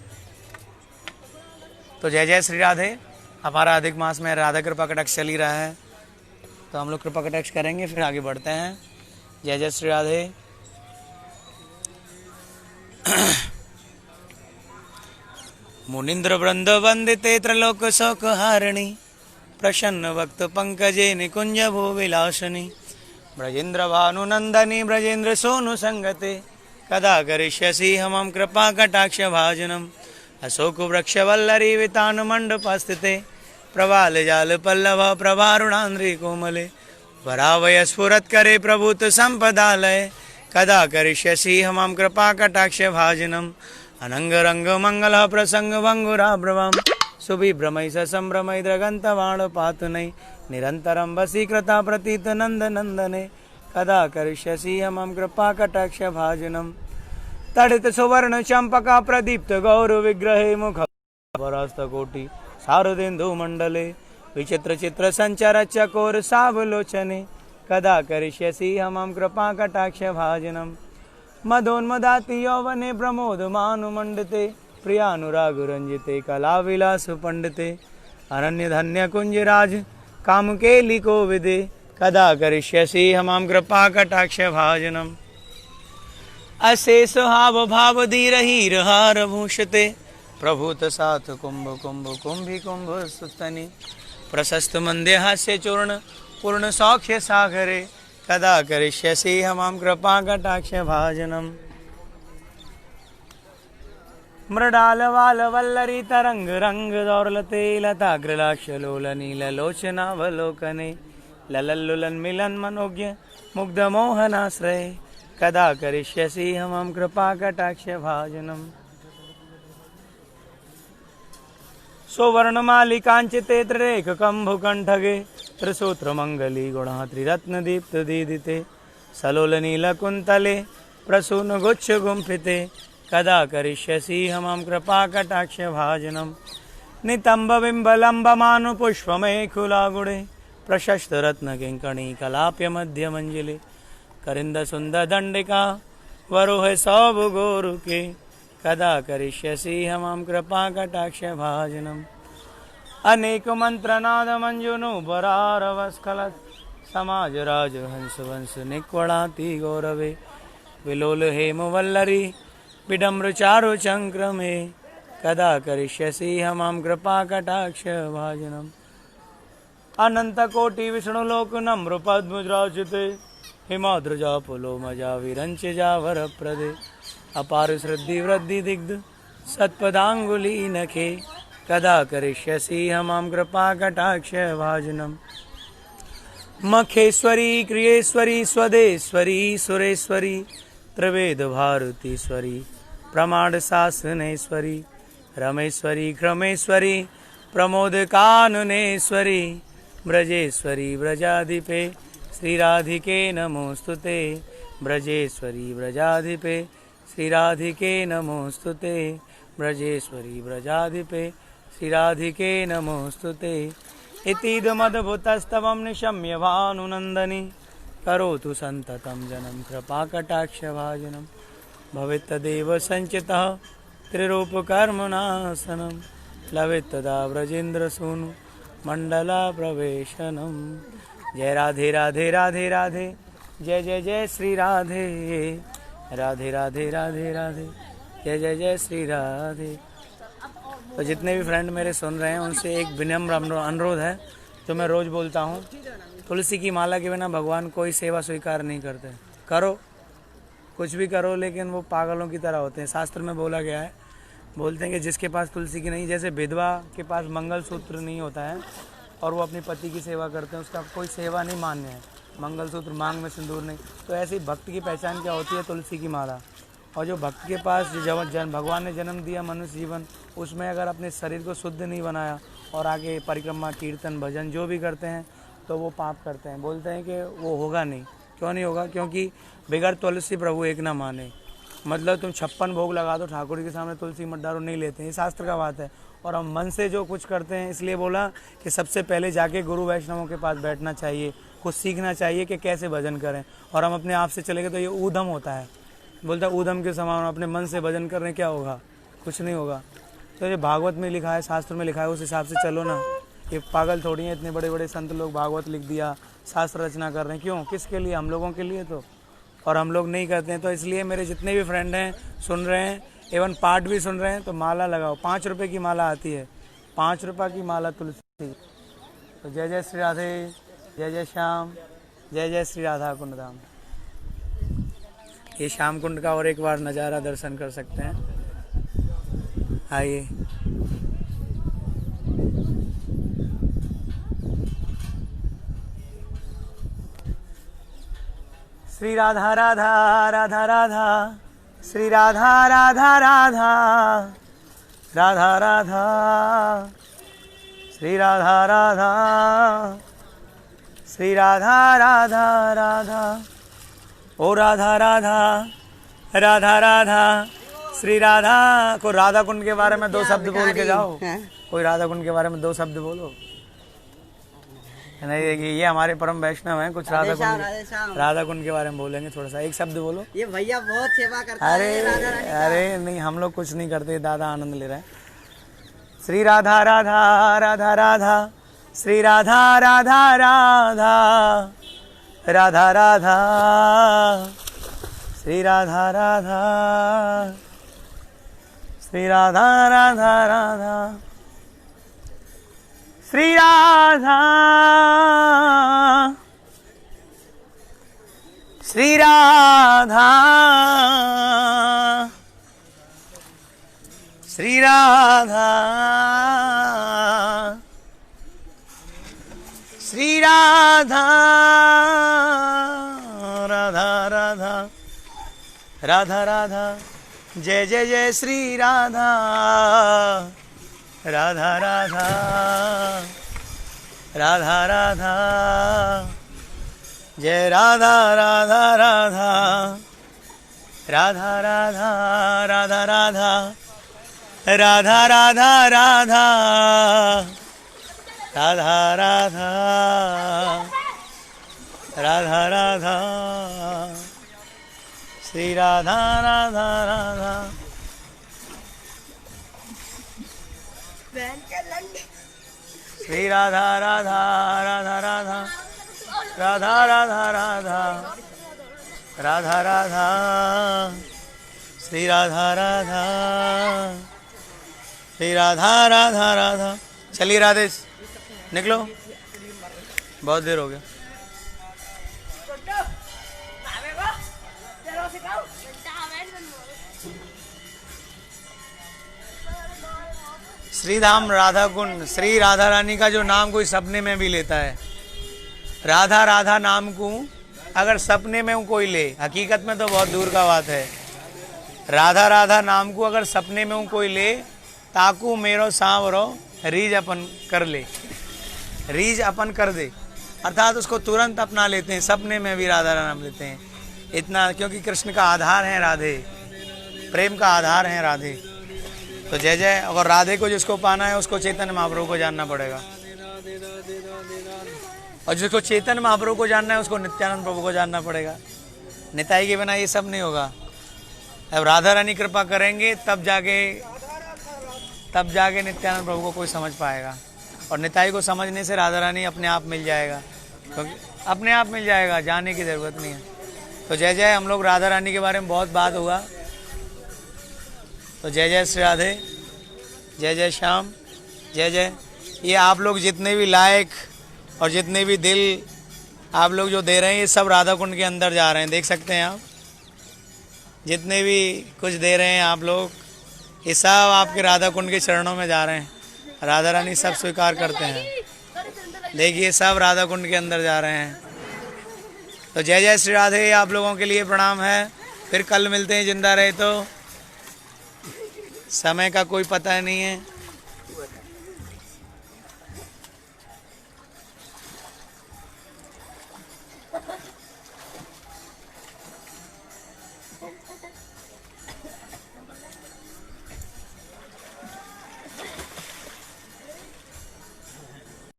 तो जय जय श्री राधे। हमारा अधिक मास में राधा कृपा कटाक्ष चल ही रहा है, तो हम लोग कृपा कटाक्ष करेंगे, फिर आगे बढ़ते हैं। जय जय श्री राधे। मुनिंद्र वृंद वंदिते त्रलोक शोक हारिणी, प्रसन्न वक्त पंकजे निकुंज भू विलासिनी, ब्रजेंद्र भानुनंदनी ब्रजेंद्र सोनु संगते, कदा करिष्यसि हमं कृपा कटाक्ष भाजनम, अशोक वृक्ष वल्लरी वितान मंडपस्थिते, प्रवाल जाल पल्लव प्रभारुणान्द्रि कोमले, वरावय स्फुरत करे प्रभुत संपदालय, कदा करिष्यसि हमं कृपा कटाक्ष भाजनम, अनंग रंग मंगल प्रसंग भंगुराभ्रवम, सुविभ्रमै संभ्रमै द्रगंतवाण पातुनै, निरंतरं वसीकृता प्रतीत नंद नंदने, कदा करिष्यसि हमं कृपा कटाक्ष भाजनम, तड़ित सुवर्ण चंपका प्रदीप्त गौर विग्रहे, मुख परास्त कोटि शारदेन्दु मंडले, विचित्र चित्र संचर चकोर सावलोचने, कदा करिष्यसि हमं कृपा कटाक्ष भाजनम, मदोन्मदाति यौवने प्रमोदमानुमंडिते, प्रियानुराग रंजिते कला विलास पंडिते, अनन्य धन्य कुंजराज काम केली को विदे कदा करिष्यसि हमां कृपा कटाक्ष भाजनम। अशेष हाव भाव धीर हीर हार भूषते प्रभुत साथ कुंभ कुंभ कुंभी कुंभ सुतनि। प्रशस्त मंदे हास्य चूर्ण पूर्ण सौख्य सागरे कदा करिष्यसि हमां कृपा कटाक्ष भाजनम। मृडाल वाल वल्लरी तरंग रंग दौर्लते लताग्रलाक्ष लोल नील लोचनावलोकने ललल्लुलन मिलन मनोज्ञ मुग्ध मोहनाश्रय कदा करिष्यसि हमां कृपा कटाक्ष भाजनम। सुवर्णमालिकांचिते त्रिरेख कंभुकंठगे त्रिसूत्र मंगली गुणा त्रिरत्न दीप्त दीदिते सलोल नील कुंतले प्रसून गुच्छ गुंफिते कदा करिष्यसि हमां कृपा कटाक्ष भाजनम। नितंब बिंबलंब मानु पुष्पमय खुलागुणे प्रशस्त रत्न किंकणी कलाप्य मध्य मंजिले करिंद सुंदर दंडिका वरोह सौभ गोरुके कदा करिष्यसि हमां कृपा कटाक्ष भाजनम। अनेक मंत्रनाद मंजुनु बरारवस्खलत समाज राज हंस वंश निक्वणाति गौरवे विलोल हेम वल्लरी विडम्र चारु चंक्रमे कदा करिष्यसि हमां कृपा कटाक्ष भाजनम। अनंत कोटि विष्णु लोक नम्र पद्मराजिते हिमाद्रजा पुलोमजा विरंच जावर प्रदे अपार श्रद्धि वृद्धि दिग्ध सत्पदांगुली नखे कदा करिष्यसि हमां कृपा कटाक्ष भाजनम। मखेश्वरी क्रियेश्वरी स्वदेश्वरी सुरेश्वरी त्रिवेद भारतीश्वरी प्रमाण शासनेश्वरी रमेश्वरी क्रमेश्वरी प्रमोद काननेश्वरी ब्रजेश्वरी ब्रजाधिपे श्री राधिके नमोस्तुते ब्रजेश्वरी ब्रजाधिपे श्री राधिके नमोस्तुते ब्रजेश्वरी ब्रजाधिपे श्री राधिके नमोस्तुते। इतीदमद्भुतस्तवं निशम्य भानुनन्दनी करोतु सन्ततं जनं कृपा कटाक्ष भाजनम। भवेत् तदेव संचितः त्रिरूपकर्मणासनं लवेत् तदा व्रजेन्द्र सूनु मंडला प्रवेशनम। जय राधे राधे राधे राधे जय जय जय श्री राधे राधे राधे राधे राधे जय जय जय श्री राधे। तो जितने भी फ्रेंड मेरे सुन रहे हैं उनसे एक विनम्र अनुरोध है जो मैं रोज़ बोलता हूँ, तुलसी की माला के बिना भगवान कोई सेवा स्वीकार नहीं करते। करो कुछ भी करो लेकिन वो पागलों की तरह होते हैं। शास्त्र में बोला गया है, बोलते हैं कि जिसके पास तुलसी की नहीं, जैसे विधवा के पास मंगलसूत्र नहीं होता है और वो अपने पति की सेवा करते हैं, उसका कोई सेवा नहीं मान्य है। मंगलसूत्र मांग में सिंदूर नहीं, तो ऐसी भक्त की पहचान क्या होती है? तुलसी की माला। और जो भक्त के पास जो भगवान ने जन्म दिया मनुष्य जीवन, उसमें अगर अपने शरीर को शुद्ध नहीं बनाया और आगे परिक्रमा कीर्तन भजन जो भी करते हैं तो वो पाप करते हैं। बोलते हैं कि वो होगा नहीं। क्यों नहीं होगा? क्योंकि बिगड़ तुलसी प्रभु एक ना माने। मतलब तुम 56 भोग लगा दो, ठाकुर के सामने तुलसी मत डालो, नहीं लेते हैं। ये शास्त्र का बात है। और हम मन से जो कुछ करते हैं, इसलिए बोला कि सबसे पहले जाके गुरु वैष्णवों के पास बैठना चाहिए, कुछ सीखना चाहिए कि कैसे भजन करें। और हम अपने आप से चले गए तो ये ऊधम होता है। बोलता है ऊधम के समान अपने मन से भजन करने क्या होगा? कुछ नहीं होगा। तो ये भागवत में लिखा है, शास्त्र में लिखा है, उस हिसाब से चलो ना। ये पागल थोड़ी है, इतने बड़े बड़े संत लोग भागवत लिख दिया, शास्त्र रचना कर रहे हैं। क्यों? किसके लिए? हम लोगों के लिए। तो और हम लोग नहीं करते हैं। तो इसलिए मेरे जितने भी फ्रेंड हैं, सुन रहे हैं, एवं पाठ भी सुन रहे हैं, तो माला लगाओ। 5 रुपये की माला आती है, 5 रुपये की माला तुलसी। तो जय जय श्री राधे, जय जय श्याम, जय जय श्री राधा कुंड धाम। ये श्याम कुंड का और एक बार नज़ारा दर्शन कर सकते हैं। आइए। श्री राधा राधा राधा राधा श्री राधा राधा राधा राधा राधा श्री राधा राधा श्री राधा राधा राधा ओ राधा राधा राधा राधा श्री राधा। को राधा कुंड के बारे में 2 शब्द बोल के जाओ। कोई राधा कुंड के बारे में 2 शब्द बोलो। नहीं, ये हमारे परम वैष्णव हैं, कुछ राधा कुंड के बारे में बोलेंगे। थोड़ा सा एक शब्द बोलो। ये भैया बहुत सेवा करते हैं। अरे नहीं, हम लोग कुछ नहीं करते, दादा आनंद ले रहे हैं। श्री राधा राधा राधा राधा श्री राधा राधा राधा राधा राधा श्री राधा राधा श्री राधा राधा राधा श्री राधा श्री राधा श्री राधा श्री राधा राधा राधा राधा राधा जय जय जय श्री राधा राधा राधा राधा राधा जय राधा राधा राधा राधा राधा राधा राधा राधा राधा राधा राधा राधा राधा राधा श्री राधा राधा राधा श्री राधा राधा राधा राधा राधा राधा राधा राधा राधा श्री राधा राधा श्री राधा राधा राधा। चलिए राधेश निकलो, बहुत देर हो गया। श्री धाम राधा कुंड, श्री राधा रानी का जो नाम कोई सपने में भी लेता है, राधा राधा नाम को अगर सपने में कोई ले, हकीकत में तो बहुत दूर का बात है। राधा राधा नाम को अगर सपने में कोई ले, ताकू मेरो सांवरो रीज अपन कर ले, रीज अपन कर दे, अर्थात उसको तुरंत अपना लेते हैं। सपने में भी राधा नाम लेते हैं इतना, क्योंकि कृष्ण का आधार है राधे, प्रेम का आधार है राधे। तो जय जय। अगर राधे को जिसको पाना है उसको चैतन्य महाप्रभु को जानना पड़ेगा, और जिसको चैतन्य महाप्रभु को जानना है उसको नित्यानंद प्रभु को जानना पड़ेगा। निताई के बिना ये सब नहीं होगा। अब राधा रानी कृपा करेंगे तब जाके नित्यानंद प्रभु को कोई समझ पाएगा, और निताई को समझने से राधा रानी अपने आप मिल जाएगा, क्योंकि अपने आप मिल जाएगा, जाने की ज़रूरत नहीं है। तो जय जय। हम लोग राधा रानी के बारे में बहुत बात हुआ, तो जय जय श्री राधे, जय जय श्याम, जय जय। ये आप लोग जितने भी लाइक और जितने भी दिल आप लोग जो दे रहे हैं, ये सब राधा कुंड के अंदर जा रहे हैं, देख सकते हैं आप। जितने भी कुछ दे रहे हैं आप लोग, ये सब आपके राधा कुंड के चरणों में जा रहे हैं। राधा रानी सब स्वीकार करते हैं, देखिए सब राधा कुंड के अंदर जा रहे हैं। तो जय जय श्री राधे। आप लोगों के लिए प्रणाम है। फिर कल मिलते हैं, जिंदा रहे तो। समय का कोई पता नहीं है।